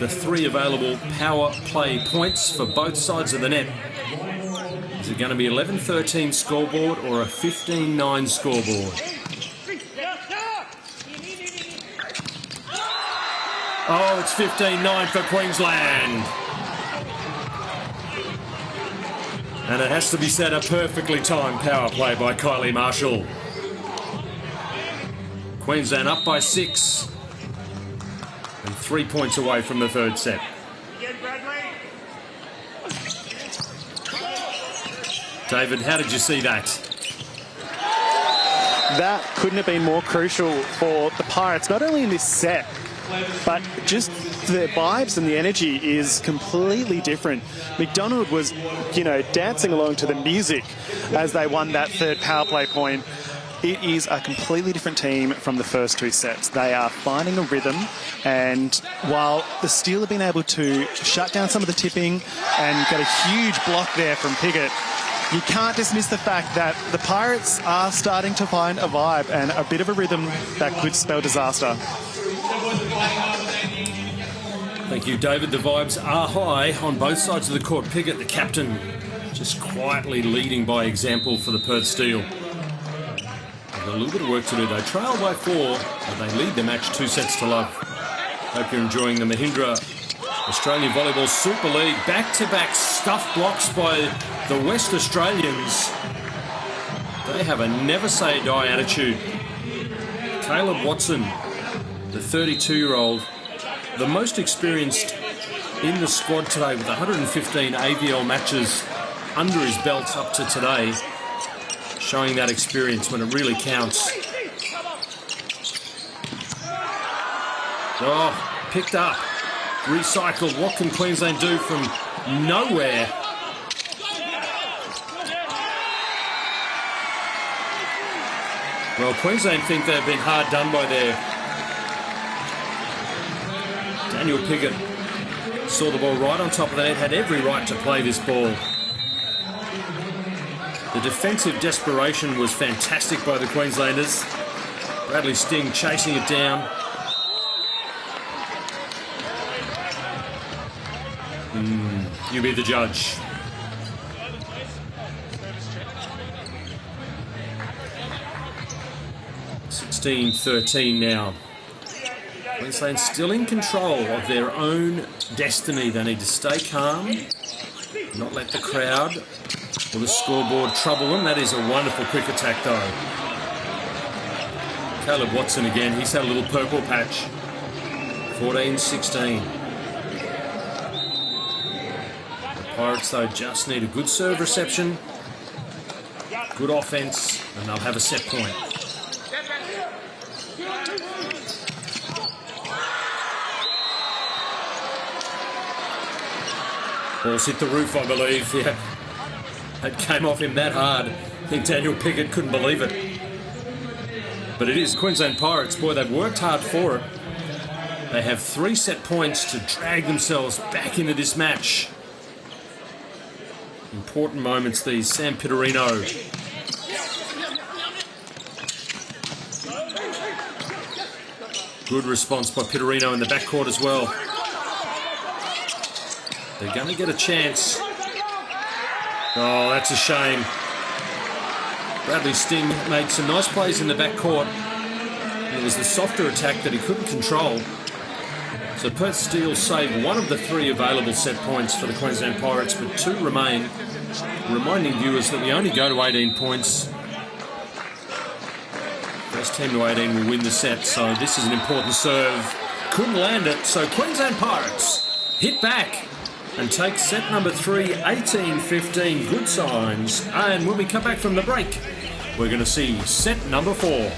the 3 available power play points for both sides of the net. Is it going to be 11-13 scoreboard or a 15-9 scoreboard? Oh, it's 15-9 for Queensland. And it has to be said, a perfectly timed power play by Kylie Marshall. Queensland up by 6. And 3 points away from the third set. David, how did you see that? That couldn't have been more crucial for the Pirates, not only in this set, but just the vibes and the energy is completely different. McDonald was, you know, dancing along to the music as they won that third power play point. It is a completely different team from the first 2 sets. They are finding a rhythm, and while the Steel have been able to shut down some of the tipping and get a huge block there from Piggott, you can't dismiss the fact that the Pirates are starting to find a vibe and a bit of a rhythm that could spell disaster. Thank you, David. The vibes are high on both sides of the court. Piggott, the captain, just quietly leading by example for the Perth Steel. They've got a little bit of work to do. They trail by 4, but they lead the match 2-0. Hope you're enjoying the Mahindra Australian Volleyball Super League. Back-to-back stuff blocks by the West Australians. They have a never-say-die attitude. Caleb Watson, the 32-year-old, the most experienced in the squad today with 115 AVL matches under his belt up to today, showing that experience when it really counts. Oh, picked up, recycled. What can Queensland do from nowhere? Well, Queensland think they've been hard done by their Daniel Pickett saw the ball right on top of the net, had every right to play this ball. The defensive desperation was fantastic by the Queenslanders. Bradley Sting chasing it down. You be the judge. (16-13) now. Queensland still in control of their own destiny. They need to stay calm, not let the crowd or the scoreboard trouble them. That is a wonderful quick attack though. Caleb Watson again, he's had a little purple patch. 14-16. The Pirates though just need a good serve reception, good offence, and they'll have a set point. Ball's hit the roof, I believe. Yeah, it came off him that hard. I think Daniel Pickett couldn't believe it. But it is Queensland Pirates. Boy, they've worked hard for it. They have 3 set points to drag themselves back into this match. Important moments these. Sam Pittarino. Good response by Pittarino in the backcourt as well. They're going to get a chance. Oh, that's a shame. Bradley Sting made some nice plays in the backcourt. It was the softer attack that he couldn't control. So Perth Steel save one of the 3 available set points for the Queensland Pirates, but 2 remain. Reminding viewers that we only go to 18 points. First 10 to 18 will win the set, so this is an important serve. Couldn't land it, so Queensland Pirates hit back and take set number 3, 18-15. Good signs. And when we come back from the break, we're going to see set number 4.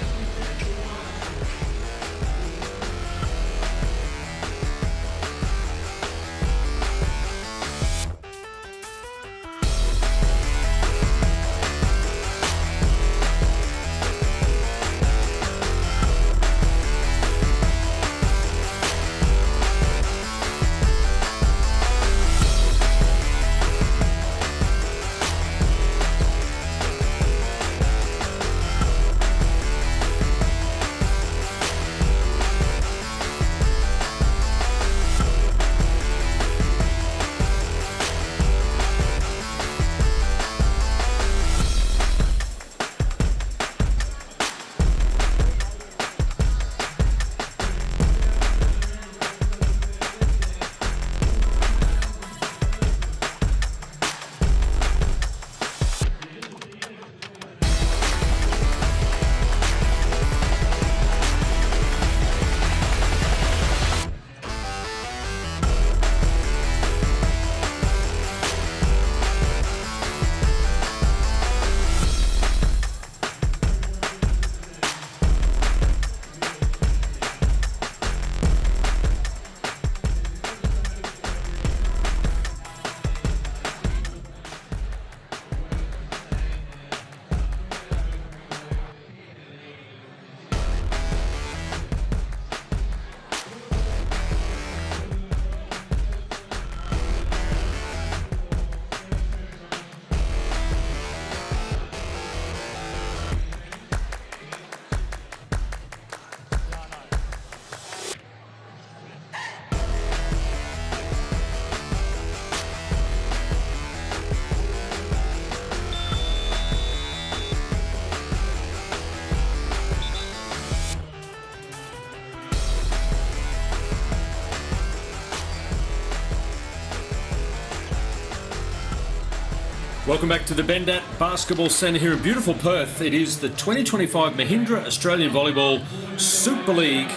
Welcome back to the Bendat Basketball Centre here in beautiful Perth. It is the 2025 Mahindra Australian Volleyball Super League.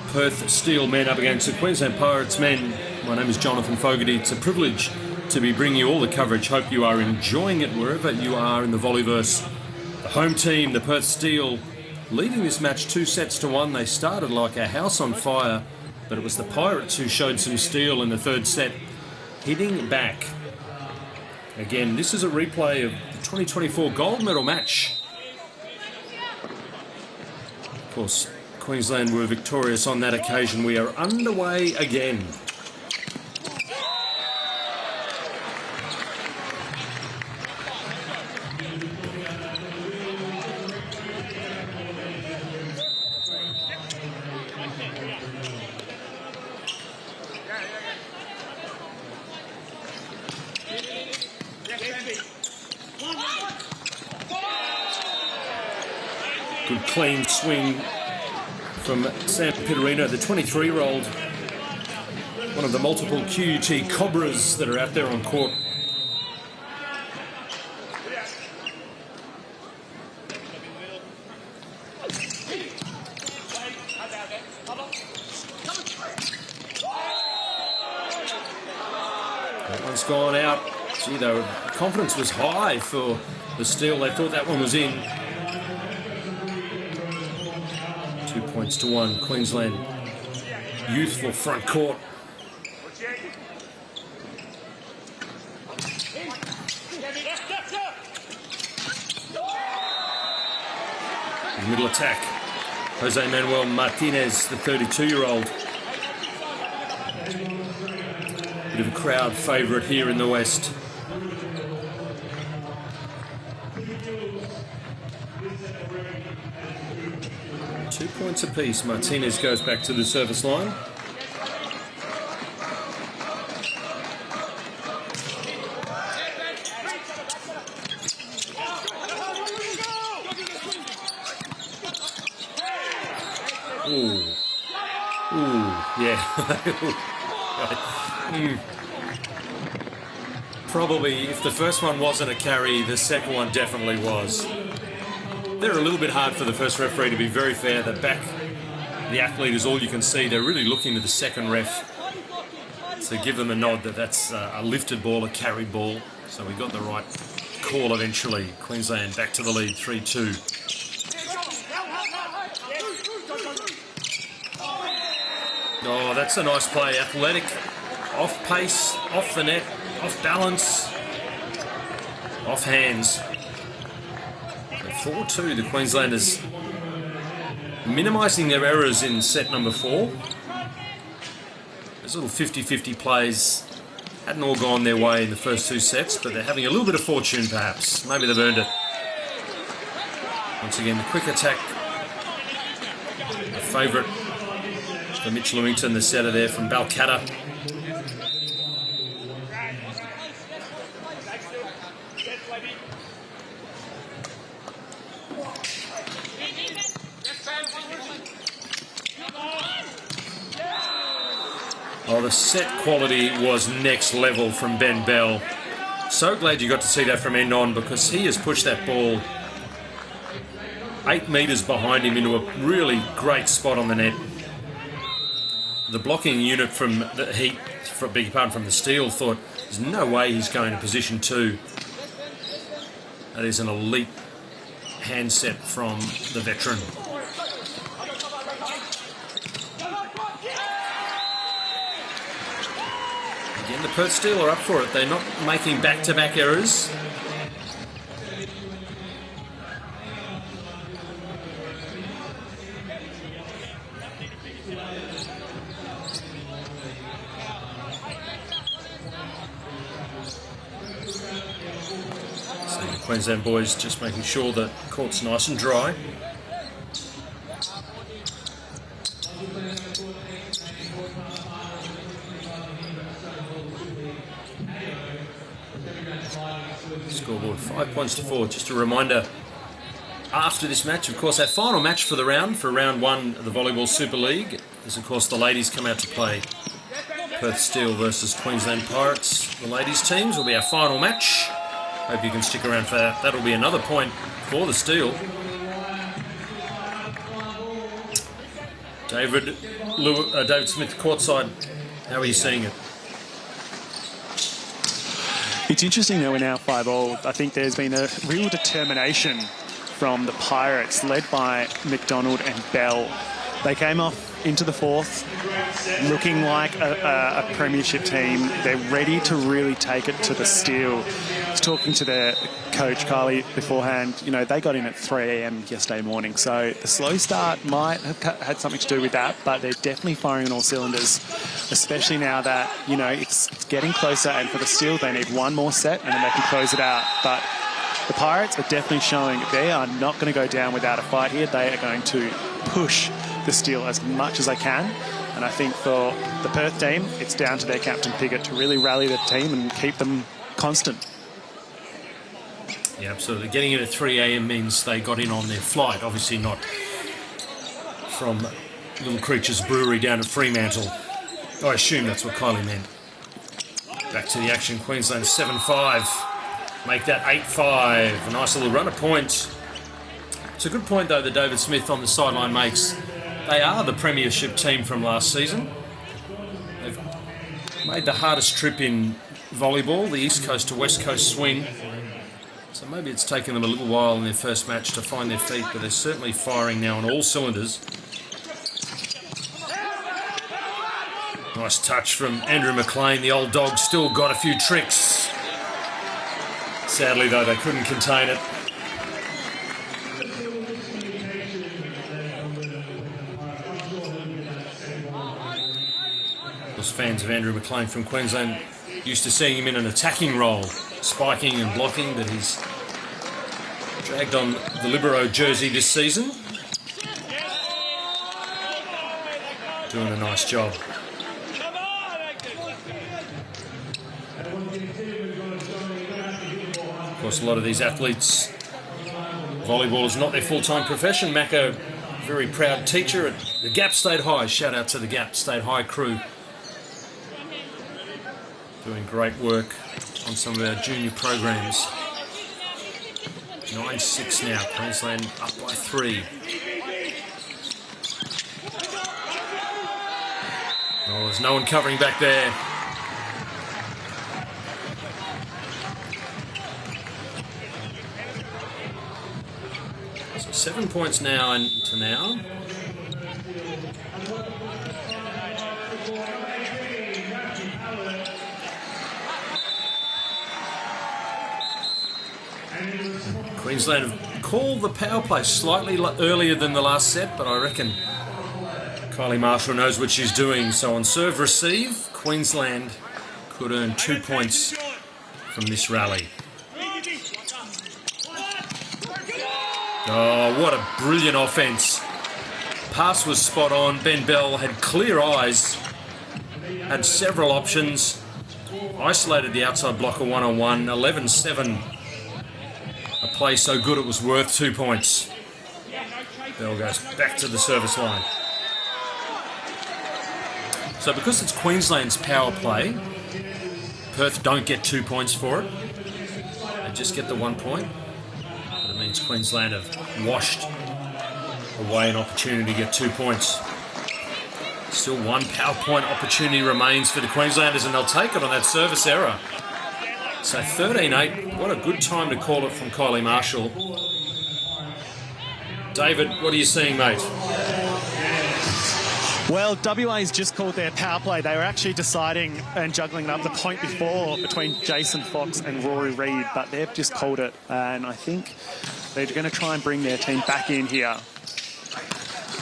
Perth Steel men up against the Queensland Pirates men. My name is Jonathan Fogarty. It's a privilege to be bringing you all the coverage. Hope you are enjoying it wherever you are in the Volleyverse. The home team, the Perth Steel, leading this match 2-1. They started like a house on fire, but it was the Pirates who showed some steel in the third set, hitting back. Again, this is a replay of the 2024 gold medal match. Of course, Queensland were victorious on that occasion. We are underway again. Good clean swing from Sam Pittarino, the 23-year-old. One of the multiple QUT Cobras that are out there on court. That one's gone out. Gee, though, confidence was high for the Steel. They thought that one was in. 2 points to 1. Queensland youthful front court. Middle attack. Jose Manuel Martinez, the 32-year-old. Bit of a crowd favourite here in the West. Two points apiece. Martinez goes back to the service line. Ooh. Ooh, yeah. Probably, if the first one wasn't a carry, the second one definitely was. They're a little bit hard for the first referee, to be very fair. The back, the athlete is all you can see. They're really looking to the second ref to give them a nod that that's a lifted ball, a carried ball. So we got the right call eventually. Queensland back to the lead, 3-2. Oh, that's a nice play. Athletic, off pace, off the net, off balance, off hands. 4-2, the Queenslanders minimising their errors in set number 4. Those little 50-50 plays hadn't all gone their way in the first 2 sets, but they're having a little bit of fortune perhaps. Maybe they've earned it. Once again, the quick attack. A favourite for Mitch Lewington, the setter there from Balcatta. Oh, the set quality was next level from Ben Bell. So glad you got to see that from end on, because he has pushed that ball 8 metres behind him into a really great spot on the net. The blocking unit from the Heat, beg your pardon, from the Steel, thought there's no way he's going to position 2. That is an elite handset from the veteran. Again, the Perth Steel are up for it. They're not making back-to-back errors. So the Queensland boys just making sure that the court's nice and dry. Scoreboard 5 points to 4. Just a reminder, after this match, of course, our final match for the round, for round 1 of the Volleyball Super League, is of course the ladies come out to play Perth Steel versus Queensland Pirates. The ladies teams will be our final match. Hope you can stick around for that. That'll be another point for the Steel. David Smith courtside. How are you seeing it? It's interesting though, in our 5-all, I think there's been a real determination from the Pirates, led by McDonald and Bell. They came off into the 4th looking like a premiership team. They're ready to really take it to the Steel. talking to their coach, Carly, beforehand. You know, they got in at 3 a.m. yesterday morning, so the slow start might have had something to do with that, but they're definitely firing on all cylinders, especially now that, you know, it's getting closer, and for the Steel, they need one more set, and then they can close it out. But the Pirates are definitely showing they are not going to go down without a fight here. They are going to push the Steel as much as they can. And I think for the Perth team, it's down to their captain Piggott to really rally the team and keep them constant. Yeah, absolutely. Getting in at 3 a.m. means they got in on their flight. Obviously not from Little Creatures Brewery down at Fremantle. I assume that's what Kylie meant. Back to the action. Queensland 7-5. Make that 8-5. A nice little run of points. It's a good point, though, that David Smith on the sideline makes. They are the premiership team from last season. They've made the hardest trip in volleyball, the East Coast to West Coast swing. So maybe it's taken them a little while in their first match to find their feet, but they're certainly firing now on all cylinders. Nice touch from Andrew McLean. The old dog still got a few tricks. Sadly, though, they couldn't contain it. Those fans of Andrew McLean from Queensland used to seeing him in an attacking role, spiking and blocking, but he's dragged on the Libero jersey this season. Doing a nice job. Of course, a lot of these athletes, volleyball is not their full-time profession. Mako, very proud teacher at the Gap State High. Shout out to the Gap State High crew. Doing great work on some of our junior programs. 9-6 now. Queensland up by 3. Oh, there's no one covering back there. So 7 points now and to now. Queensland have called the power play slightly earlier than the last set, but I reckon Kylie Marshall knows what she's doing. So on serve receive, Queensland could earn 2 points from this rally. Oh, what a brilliant offense. Pass was spot on. Ben Bell had clear eyes, had several options, isolated the outside blocker one-on-one, 11-7. A play so good it was worth 2 points. Bell goes back to the service line. So because it's Queensland's power play, Perth don't get 2 points for it. They just get the 1 point. But it means Queensland have washed away an opportunity to get 2 points. Still one power point opportunity remains for the Queenslanders, and they'll take it on that service error. So 13-8, what a good time to call it from Kylie Marshall. David, what are you seeing, mate? Well, WA's just called their power play. They were actually deciding and juggling up the point before between Jason Fox and Rory Reid, but they've just called it. And I think they're going to try and bring their team back in here.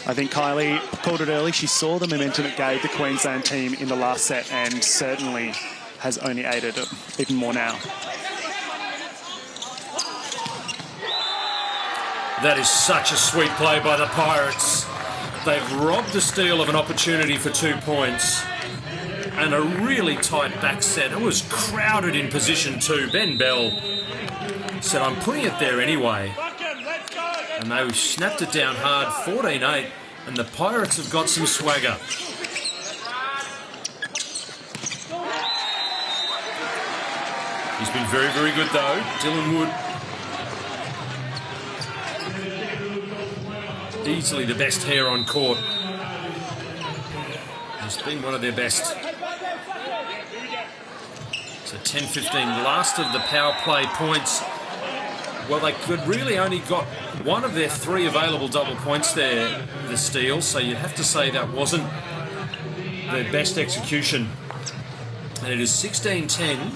I think Kylie called it early. She saw the momentum it gave the Queensland team in the last set and certainly has only aided it even more now. That is such a sweet play by the Pirates. They've robbed the Steel of an opportunity for 2 points. And a really tight back set. It was crowded in position too. Ben Bell said, I'm putting it there anyway. And they snapped it down hard, 14-8. And the Pirates have got some swagger. He's been very, very good though. Dylan Wood. Easily the best hair on court. He's been one of their best. So 10-15, last of the power play points. Well, they could really only got one of their 3 available double points there, the Steel. So you'd have to say that wasn't their best execution. And it is 16-10,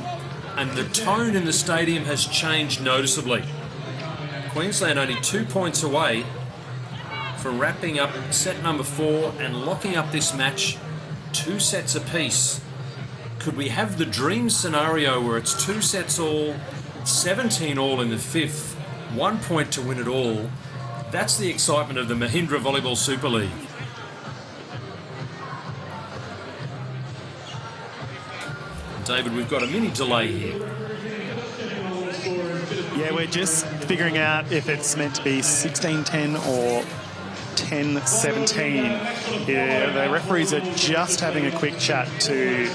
and the tone in the stadium has changed noticeably. Queensland only 2 points away from wrapping up set number 4 and locking up this match 2 sets apiece. Could we have the dream scenario where it's 2 sets all, 17 all in the 5th, 1 point to win it all? That's the excitement of the Mahindra Volleyball Super League. David, we've got a mini delay here. Yeah, we're just figuring out if it's meant to be 16-10 or 10-17. Yeah, the referees are just having a quick chat to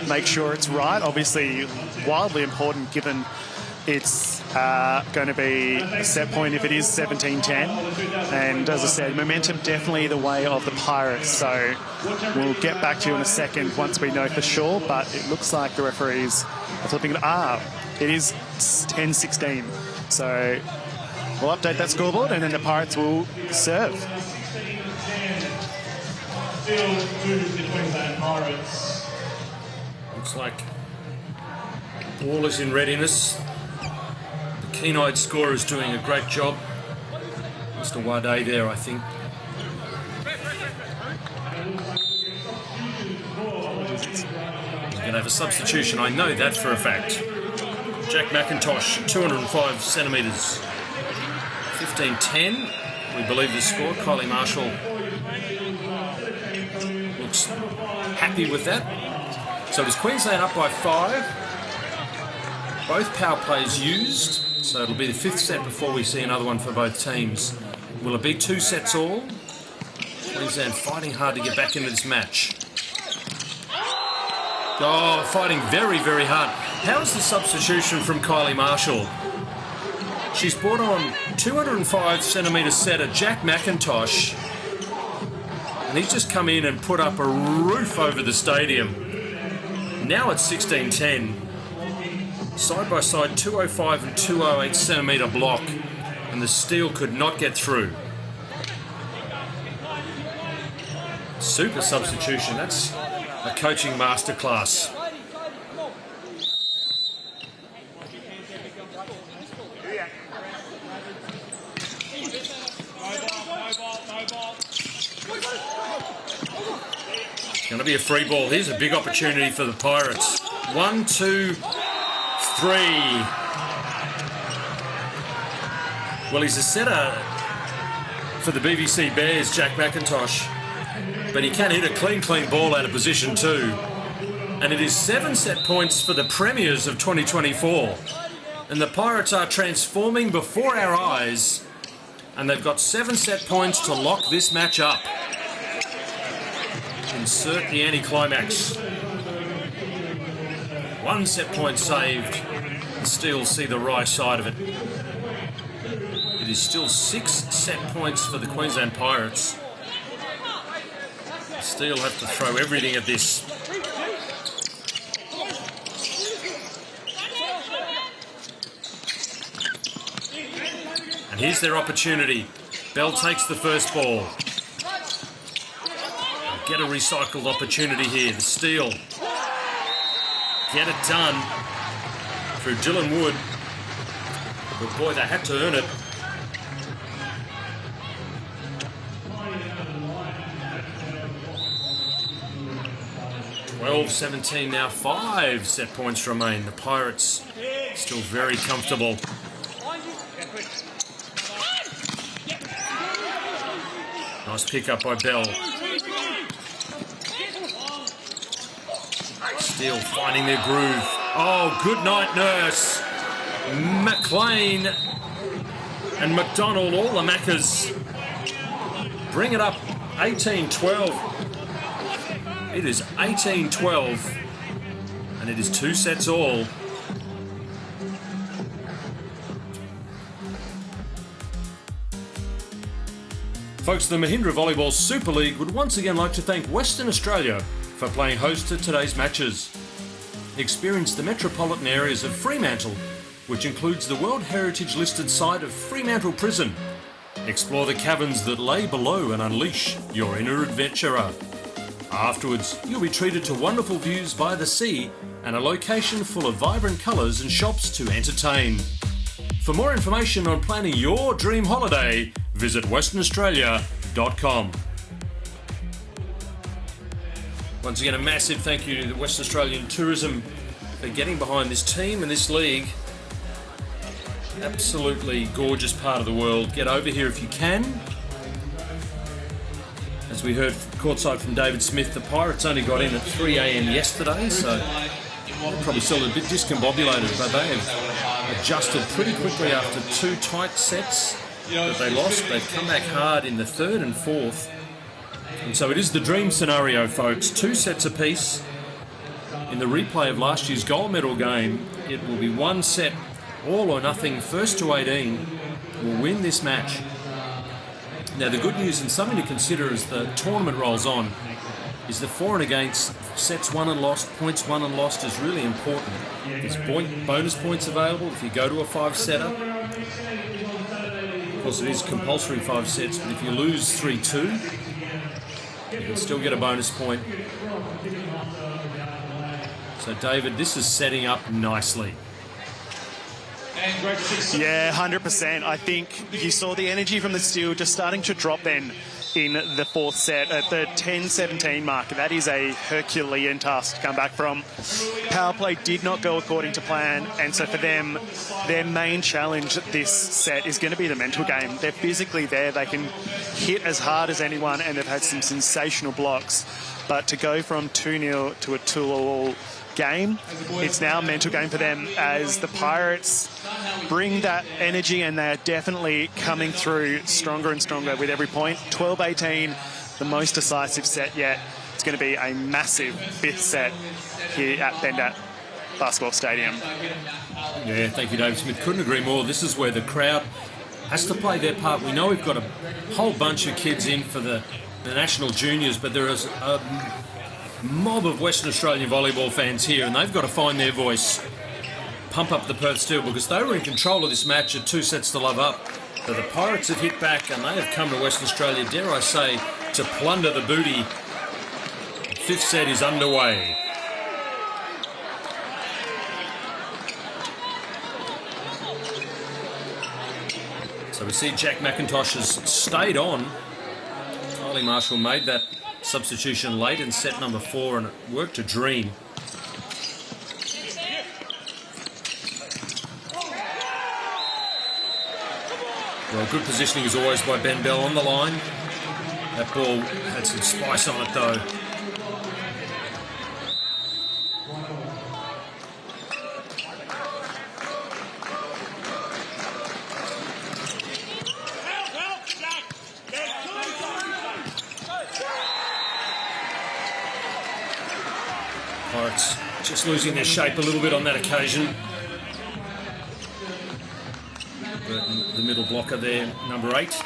make sure it's right. Obviously, wildly important given it's going to be a set point if it is 17-10. And as I said, momentum definitely the way of the Pirates. So we'll get back to you in a second once we know for sure. But it looks like the referees are flipping it. It is 10-16. So we'll update that scoreboard and then the Pirates will serve. Looks like all is in readiness. The keen-eyed scorer is doing a great job. Mr. Wade there, I think. We're going to have a substitution, I know that for a fact. Jack McIntosh, 205 centimetres. 15-10, we believe the score. Kylie Marshall looks happy with that. So it is Queensland up by 5. Both power plays used, so it'll be the 5th set before we see another one for both teams. Will it be 2 sets all? Queensland fighting hard to get back into this match. Oh, fighting very, very hard. How's the substitution from Kylie Marshall? She's brought on 205 centimetre setter Jack McIntosh, and he's just come in and put up a roof over the stadium. Now it's 16-10. Side by side, 205 and 208 centimetre block, and the steel could not get through. Super substitution. That's a coaching masterclass. It's going to be a free ball. Here's a big opportunity for the Pirates. 1, 2, 3. Well, he's a setter for the BBC Bears, Jack McIntosh, but he can hit a clean ball out of position too. And it is 7 set points for the premiers of 2024. And the Pirates are transforming before our eyes, and they've got 7 set points to lock this match up. Insert the anticlimax. 1 set point saved. The Steels see the right side of it. It is still 6 set points for the Queensland Pirates. The Steel have to throw everything at this. And here's their opportunity. Bell takes the first ball. Get a recycled opportunity here. The Steel get it done through Dylan Wood. But boy, they had to earn it. (12-17) now. 5 set points remain. The Pirates still very comfortable. Nice pick up by Bell. Steele finding their groove. Oh, good night, Nurse. McLean and McDonald, all the Maccas, bring it up 18-12. It is 18-12, and it is 2 sets all. Folks, the Mahindra Volleyball Super League would once again like to thank Western Australia for playing host to today's matches. Experience the metropolitan areas of Fremantle, which includes the World Heritage listed site of Fremantle Prison. Explore the caverns that lay below and unleash your inner adventurer. Afterwards, you'll be treated to wonderful views by the sea and a location full of vibrant colours and shops to entertain. For more information on planning your dream holiday, visit westernaustralia.com. Once again, a massive thank you to the Western Australian Tourism for getting behind this team and this league. Absolutely gorgeous part of the world. Get over here if you can. As we heard courtside from David Smith, the Pirates only got in at 3 a.m. yesterday, so they're probably still a bit discombobulated, but they have adjusted pretty quickly after 2 tight sets that they lost. They've come back hard in the 3rd and 4th. And so it is the dream scenario, folks. 2 sets apiece. In the replay of last year's gold medal game, it will be 1 set, all or nothing. First to 18 will win this match. Now, the good news and something to consider as the tournament rolls on is the for and against, sets won and lost, points won and lost is really important. There's bonus points available if you go to a 5-setter. Of course, it is compulsory 5 sets, but if you lose 3-2, you can still get a bonus point. So, David, this is setting up nicely. Yeah, 100%. I think you saw the energy from the Steel just starting to drop then in the 4th set at the 10-17 mark. That is a Herculean task to come back from. Power play did not go according to plan, and so for them, their main challenge this set is going to be the mental game. They're physically there. They can hit as hard as anyone, and they've had some sensational blocks. But to go from 2-0 to a 2-all game, it's now a mental game for them as the Pirates bring that energy, and they're definitely coming through stronger and stronger with every point. 12-18, the most decisive set yet. It's going to be a massive 5th set here at Bendat Basketball Stadium. Yeah, thank you, David Smith. Couldn't agree more. This is where the crowd has to play their part. We know we've got a whole bunch of kids in for the national juniors, but there is a mob of Western Australian volleyball fans here, and they've got to find their voice, pump up the Perth Steel, because they were in control of this match at 2 sets to love up. But the Pirates have hit back, and they have come to Western Australia, dare I say, to plunder the booty. The 5th set is underway. So we see Jack McIntosh has stayed on. Kylie Marshall made that substitution late in set number 4, and it worked a dream. Well, good positioning as always by Ben Bell on the line. That ball had some spice on it though. Pirates just losing their shape a little bit on that occasion. Burton, the middle blocker there, number 8.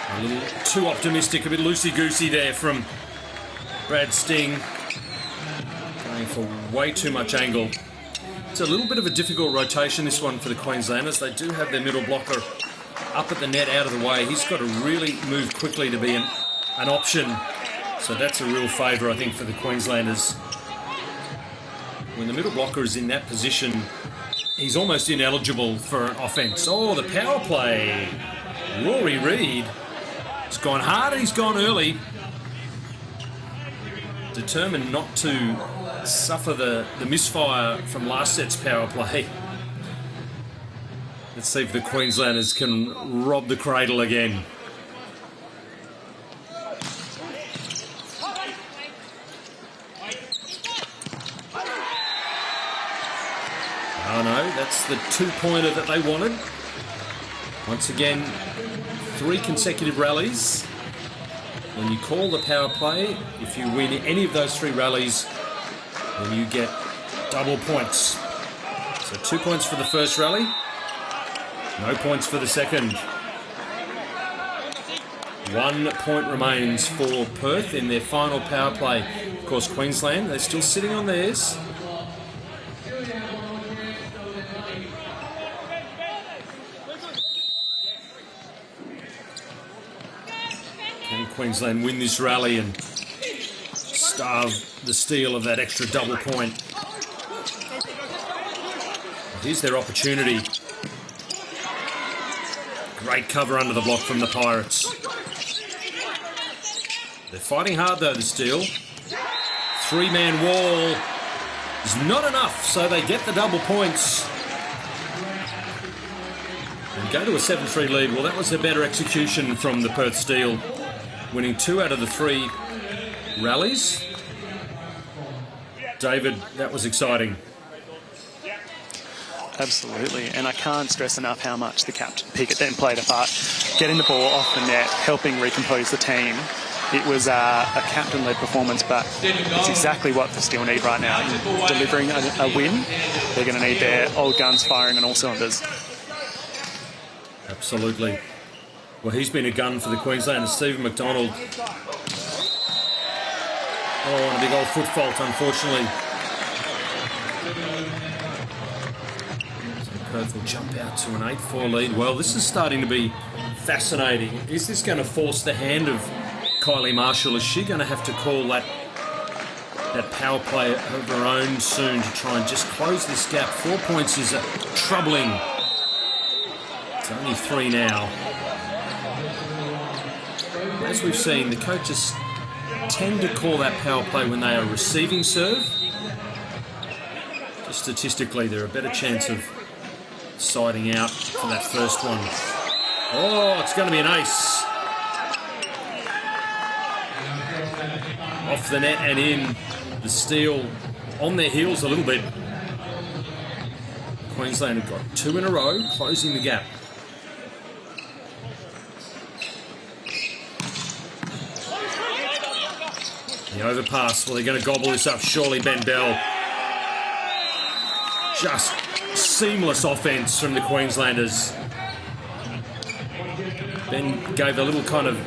A little too optimistic, a bit loosey-goosey there from Brad Sting. Going for way too much angle. It's a little bit of a difficult rotation, this one, for the Queenslanders. They do have their middle blocker up at the net, out of the way. He's got to really move quickly to be an option. So that's a real favour, I think, for the Queenslanders. When the middle blocker is in that position, he's almost ineligible for an offence. Oh, the power play. Rory Reid has gone hard and he's gone early. Determined not to suffer the misfire from last set's power play. Let's see if the Queenslanders can rob the cradle again. Oh no, that's the 2-pointer that they wanted. Once again, 3 consecutive rallies. When you call the power play, if you win any of those 3 rallies, then you get double points. So 2 points for the first rally, no points for the second. 1 point remains for Perth in their final power play. Of course, Queensland, they're still sitting on theirs. Queensland win this rally and starve the steal of that extra double point. Here's their opportunity. Great cover under the block from the Pirates. They're fighting hard though, the steal. Three-man wall is not enough, so they get the double points. And go to a 7-3 lead. Well, that was a better execution from the Perth Steel, winning 2 out of the 3 rallies. David, that was exciting. Absolutely, and I can't stress enough how much the captain Pickett then played a part. Getting the ball off the net, helping recompose the team. It was a captain-led performance, but it's exactly what the Steel need right now. In delivering a win, they're going to need their old guns firing on all cylinders. Absolutely. Well, he's been a gun for the Queenslanders. Stephen McDonald. Oh, and a big old foot fault, unfortunately. Perth will jump out to an 8-4 lead. Well, this is starting to be fascinating. Is this going to force the hand of Kylie Marshall? Is she going to have to call that power play of her own soon to try and just close this gap? 4 points is troubling. It's only 3 now. As we've seen, the coaches tend to call that power play when they are receiving serve. Just statistically, they're a better chance of siding out for that first one. Oh, it's going to be an ace. Off the net and in. The Steel on their heels a little bit. Queensland have got 2 in a row, closing the gap. The overpass, well, they're going to gobble this up. Surely Ben Bell. Just seamless offense from the Queenslanders. Ben gave a little kind of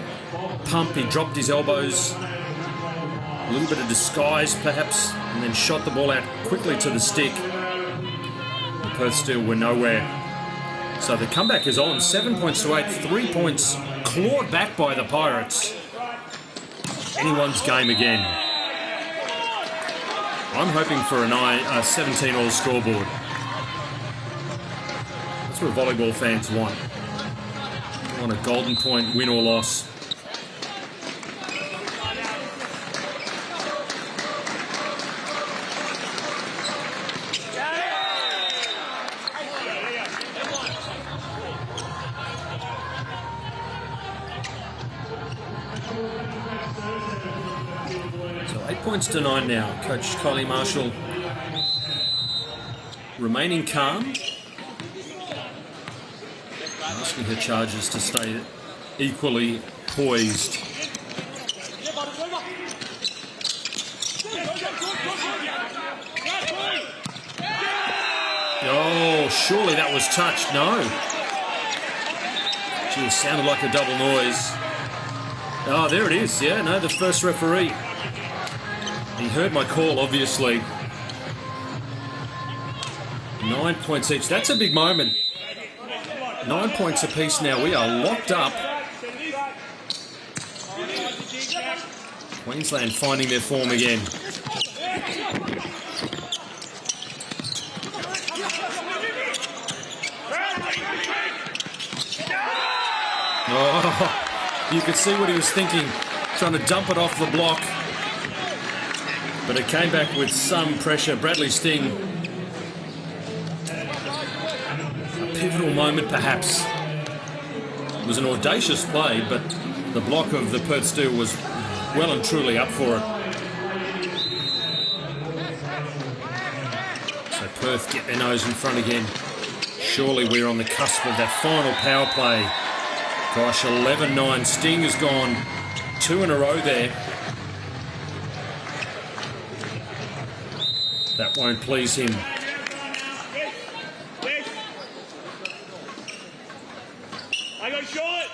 pump. He dropped his elbows. A little bit of disguise, perhaps, and then shot the ball out quickly to the stick. The Perth Steel were nowhere. So the comeback is on. 7 points to 8. 3 points clawed back by the Pirates. Anyone's game again. I'm hoping for a 17-all scoreboard. That's what volleyball fans want. They want a golden point, win or loss. So 8 points to 9 now. Coach Kylie Marshall remaining calm. Asking her charges to stay equally poised. Oh, surely that was touched. No. Gee, it sounded like a double noise. Oh, there it is. Yeah, no, the first referee. He heard my call, obviously. 9 points each. That's a big moment. 9 points apiece now. We are locked up. Queensland finding their form again. Oh, you could see what he was thinking, trying to dump it off the block. But it came back with some pressure. Bradley Sting. A pivotal moment, perhaps. It was an audacious play, but the block of the Perth Steel was well and truly up for it. So Perth get their nose in front again. Surely we're on the cusp of that final power play. Gosh, 11-9. Sting has gone 2 in a row there. That won't please him. I go short.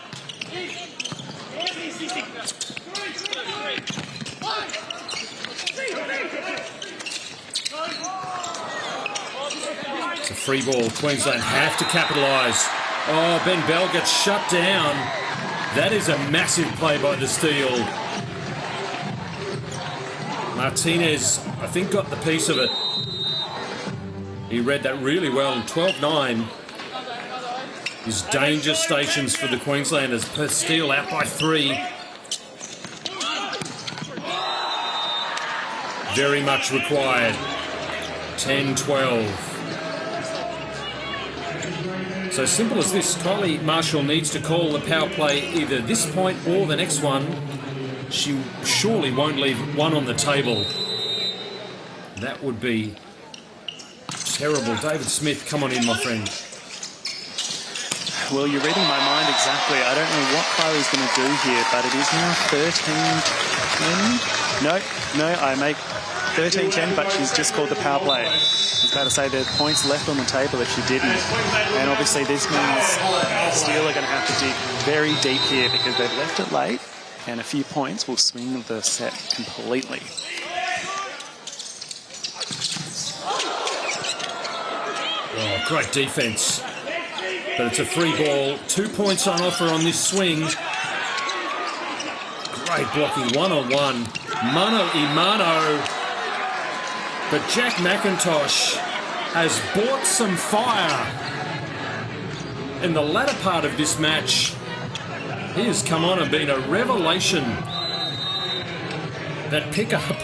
It's a free ball. Queensland have to capitalise. Oh, Ben Bell gets shut down. That is a massive play by the Steel. Martinez, I think, got the piece of it. He read that really well. 12-9 is danger stations for the Queenslanders. Perth Steel out by 3. Very much required. 10-12. So simple as this. Kylie Marshall needs to call the power play either this point or the next one. She surely won't leave one on the table. That would be terrible. David Smith, come on in, my friend. Well, you're reading my mind exactly. I don't know what Kylie's going to do here, but it is now 13-10. No, I make 13-10, but she's just called the power play. I was about to say there are points left on the table if she didn't. And obviously this means Steel are going to have to dig very deep here because they've left it late, and a few points will swing the set completely. Oh, great defence. But it's a free ball. 2 points on offer on this swing. Great blocking, one-on-one. Mano y mano. But Jack McIntosh has brought some fire in the latter part of this match. He has come on and been a revelation. That pickup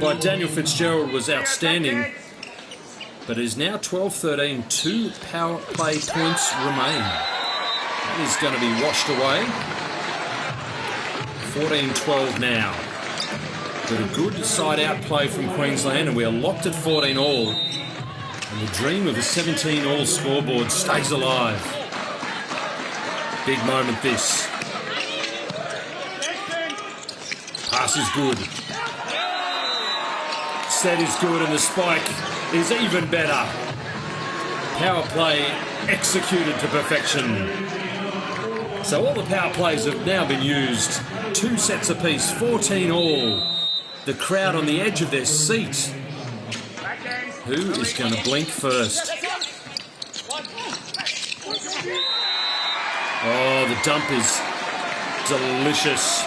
by Daniel Fitzgerald was outstanding. But it is now 12-13. 2 power play points remain. That is going to be washed away. 14-12 now. But a good side-out play from Queensland, and we are locked at 14-all. And the dream of a 17-all scoreboard stays alive. Big moment this. Pass is good. Set is good, and the spike is even better. Power play executed to perfection. So all the power plays have now been used. 2 sets apiece, 14-all. The crowd on the edge of their seat. Who is going to blink first? Oh, the dump is delicious.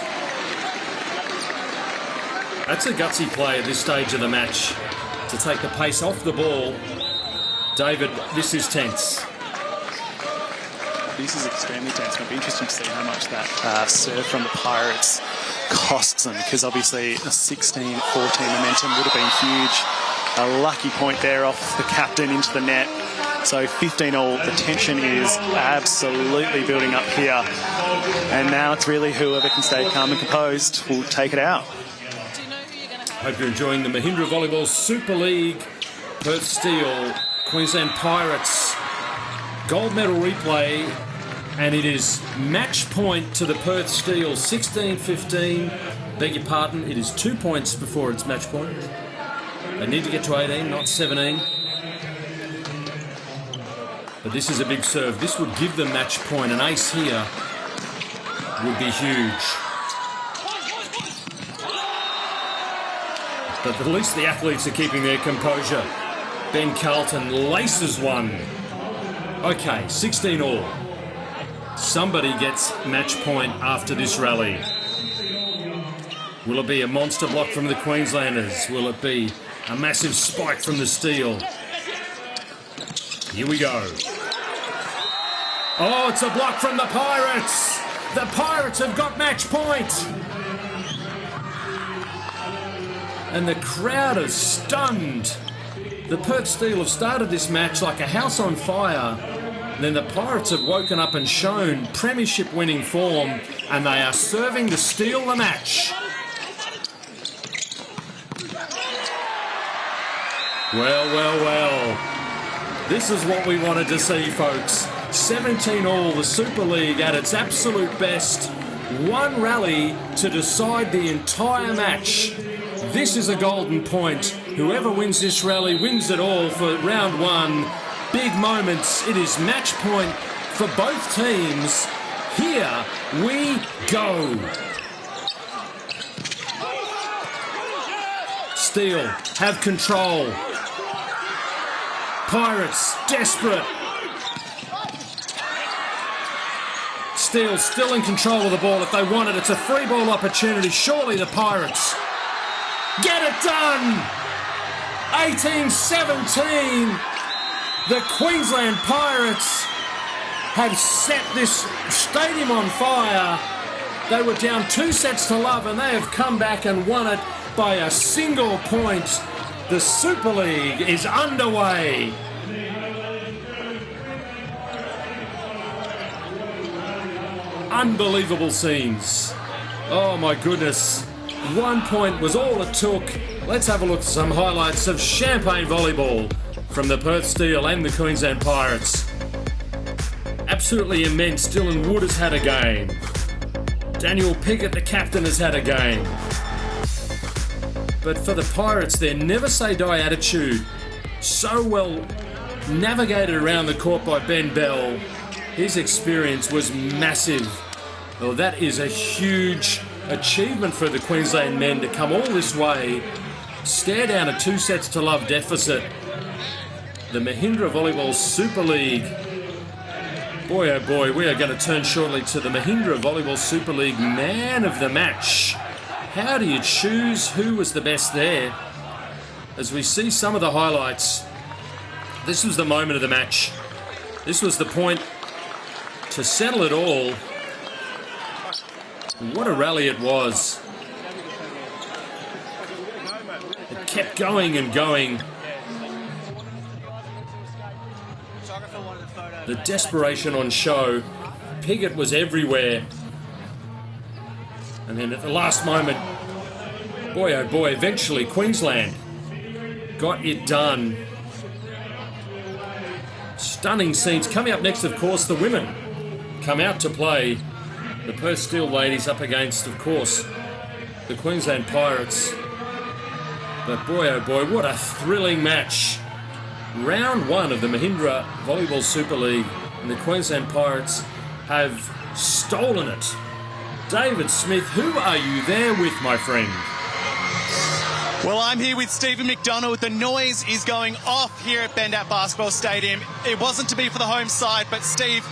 That's a gutsy play at this stage of the match, to take the pace off the ball. David, this is tense. This is extremely tense. It'll be interesting to see how much that serve from the Pirates costs them, because obviously a 16-14 momentum would have been huge. A lucky point there off the captain into the net. So 15-all, the tension is absolutely building up here. And now it's really whoever can stay calm and composed will take it out. Hope you're enjoying the Mahindra Volleyball Super League. Perth Steel, Queensland Pirates. Gold medal replay. And it is match point to the Perth Steel. 16-15. Beg your pardon. It is 2 points before it's match point. They need to get to 18, not 17. But this is a big serve. This would give them match point. An ace here would be huge. But at least the athletes are keeping their composure. Ben Carlton laces one. Okay, 16-all. Somebody gets match point after this rally. Will it be a monster block from the Queenslanders? Will it be a massive spike from the Steel? Here we go. Oh, it's a block from the Pirates. The Pirates have got match point. And the crowd is stunned. The Perth Steel have started this match like a house on fire. Then the Pirates have woken up and shown premiership winning form, and they are serving the Steel the match. Well. This is what we wanted to see, folks. 17-all, the Super League at its absolute best. One rally to decide the entire match. This is a golden point. Whoever wins this rally wins it all for round one. Big moments. It is match point for both teams. Here we go. Steel have control. Pirates desperate. Steel still in control of the ball if they want it. It's a free ball opportunity. Surely the Pirates get it done. 18-17. The Queensland Pirates have set this stadium on fire. They were down 2 sets to love and they have come back and won it by a single point. The Super League is underway. Unbelievable scenes. Oh my goodness. 1 point was all it took. Let's have a look at some highlights of champagne volleyball from the Perth Steel and the Queensland Pirates. Absolutely immense. Dylan Wood has had a game. Daniel Piggott, the captain, has had a game. But for the Pirates, their never say die attitude, so well navigated around the court by Ben Bell. His experience was massive. Well, that is a huge achievement for the Queensland men to come all this way, stare down a 2 sets to love deficit. The Mahindra Volleyball Super League. Boy, oh boy, we are going to turn shortly to the Mahindra Volleyball Super League Man of the Match. How do you choose who was the best there? As we see some of the highlights, this was the moment of the match. This was the point to settle it all. What a rally it was. It kept going and going. The desperation on show. Piggott was everywhere. And then at the last moment, boy oh boy, eventually Queensland got it done. Stunning scenes. Coming up next, of course, the women come out to play. The Perth Steel ladies up against, of course, the Queensland Pirates. But boy oh boy, what a thrilling match. Round 1 of the Mahindra Volleyball Super League, and the Queensland Pirates have stolen it. David Smith, who are you there with, my friend? Well, I'm here with Stephen McDonald. The noise is going off here at Bendat Basketball Stadium. It wasn't to be for the home side, but Steve,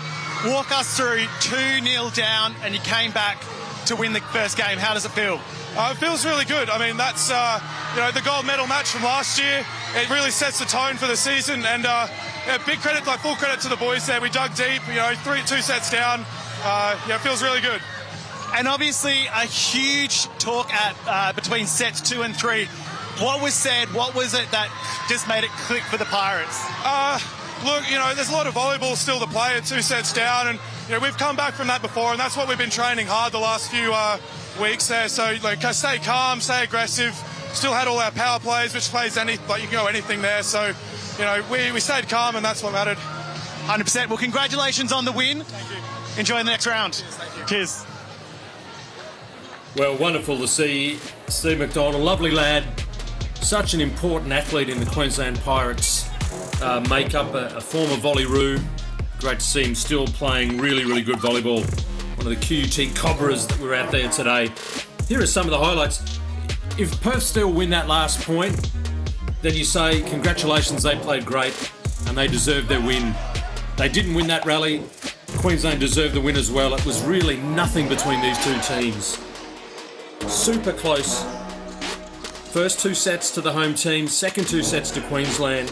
walk us through 2-0 down, and you came back to win the first game. How does it feel? It feels really good. I mean, that's the gold medal match from last year. It really sets the tone for the season, and big credit, full credit to the boys there. We dug deep. 2 sets down. It feels really good. And obviously a huge talk at between sets 2 and 3. What was said? What was it that just made it click for the Pirates? Look, there's a lot of volleyball still to play at 2 sets down, and we've come back from that before, and that's what we've been training hard the last few weeks there. So stay calm, stay aggressive. Still had all our power plays, which plays you can go anything there. So we stayed calm, and that's what mattered. 100%. Well, congratulations on the win. Thank you. Enjoy the next round. Thank you. Cheers. Well, wonderful to see Steve McDonald, lovely lad, such an important athlete in the Queensland Pirates make up a former volleyroo. Great to see him still playing really, really good volleyball. One of the QUT Cobras that were out there today. Here are some of the highlights. If Perth Steel win that last point, then you say, congratulations, they played great and they deserved their win. They didn't win that rally. Queensland deserved the win as well. It was really nothing between these two teams. Super close. First 2 sets to the home team, second 2 sets to Queensland.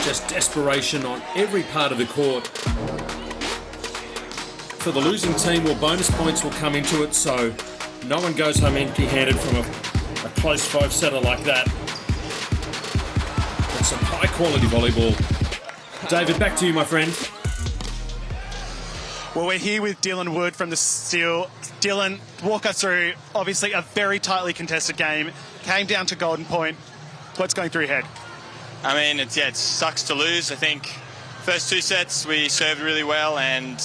Just desperation on every part of the court. For the losing team, well, bonus points will come into it, so no one goes home empty-handed from a close 5-setter like that. That's some high-quality volleyball. David, back to you, my friend. Well, we're here with Dylan Wood from the Steel. Dylan, walk us through, obviously, a very tightly contested game. Came down to golden point. What's going through your head? I mean, it sucks to lose. I think first 2 sets we served really well, and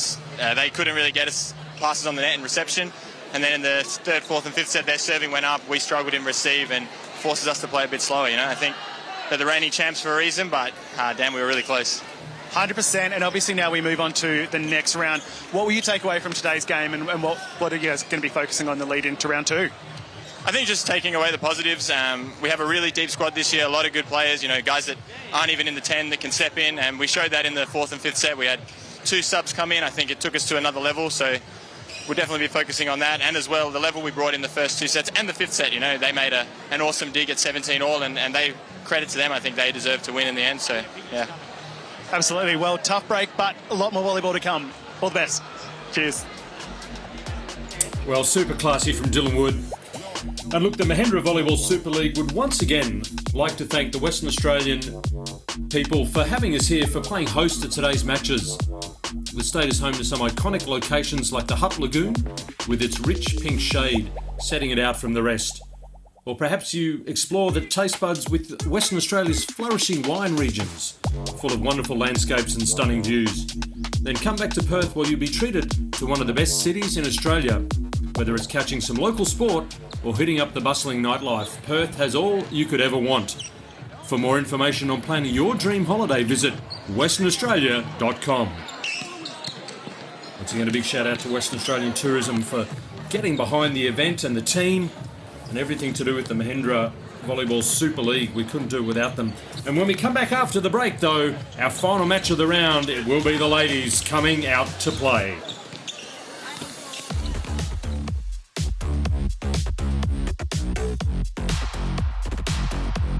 they couldn't really get us passes on the net in reception. And then in the 3rd, 4th and 5th set, their serving went up. We struggled in receive and forces us to play a bit slower, I think they're the reigning champs for a reason, but damn, we were really close. 100%, and obviously now we move on to the next round. What will you take away from today's game, and what are you guys going to be focusing on the lead into round 2? I think just taking away the positives. We have a really deep squad this year, a lot of good players, guys that aren't even in the 10 that can step in, and we showed that in the 4th and 5th set. We had 2 subs come in, I think it took us to another level. So we'll definitely be focusing on that, and as well the level we brought in the first 2 sets and the 5th set. You know, they made an awesome dig at 17 all, and they, credit to them, I think they deserve to win in the end. So yeah. Absolutely. Well, tough break, but a lot more volleyball to come. All the best. Cheers. Well, super classy from Dylan Wood. And look, the Mahindra Volleyball Super League would once again like to thank the Western Australian people for having us here, for playing host to today's matches. The state is home to some iconic locations like the Hutt Lagoon, with its rich pink shade setting it out from the rest. Or perhaps you explore the taste buds with Western Australia's flourishing wine regions, full of wonderful landscapes and stunning views. Then come back to Perth, where you'll be treated to one of the best cities in Australia. Whether it's catching some local sport or hitting up the bustling nightlife, Perth has all you could ever want. For more information on planning your dream holiday, visit westernaustralia.com. Once again, a big shout out to Western Australian Tourism for getting behind the event and the team and everything to do with the Mahindra Volleyball Super League. We couldn't do it without them. And when we come back after the break, though, our final match of the round, it will be the ladies coming out to play.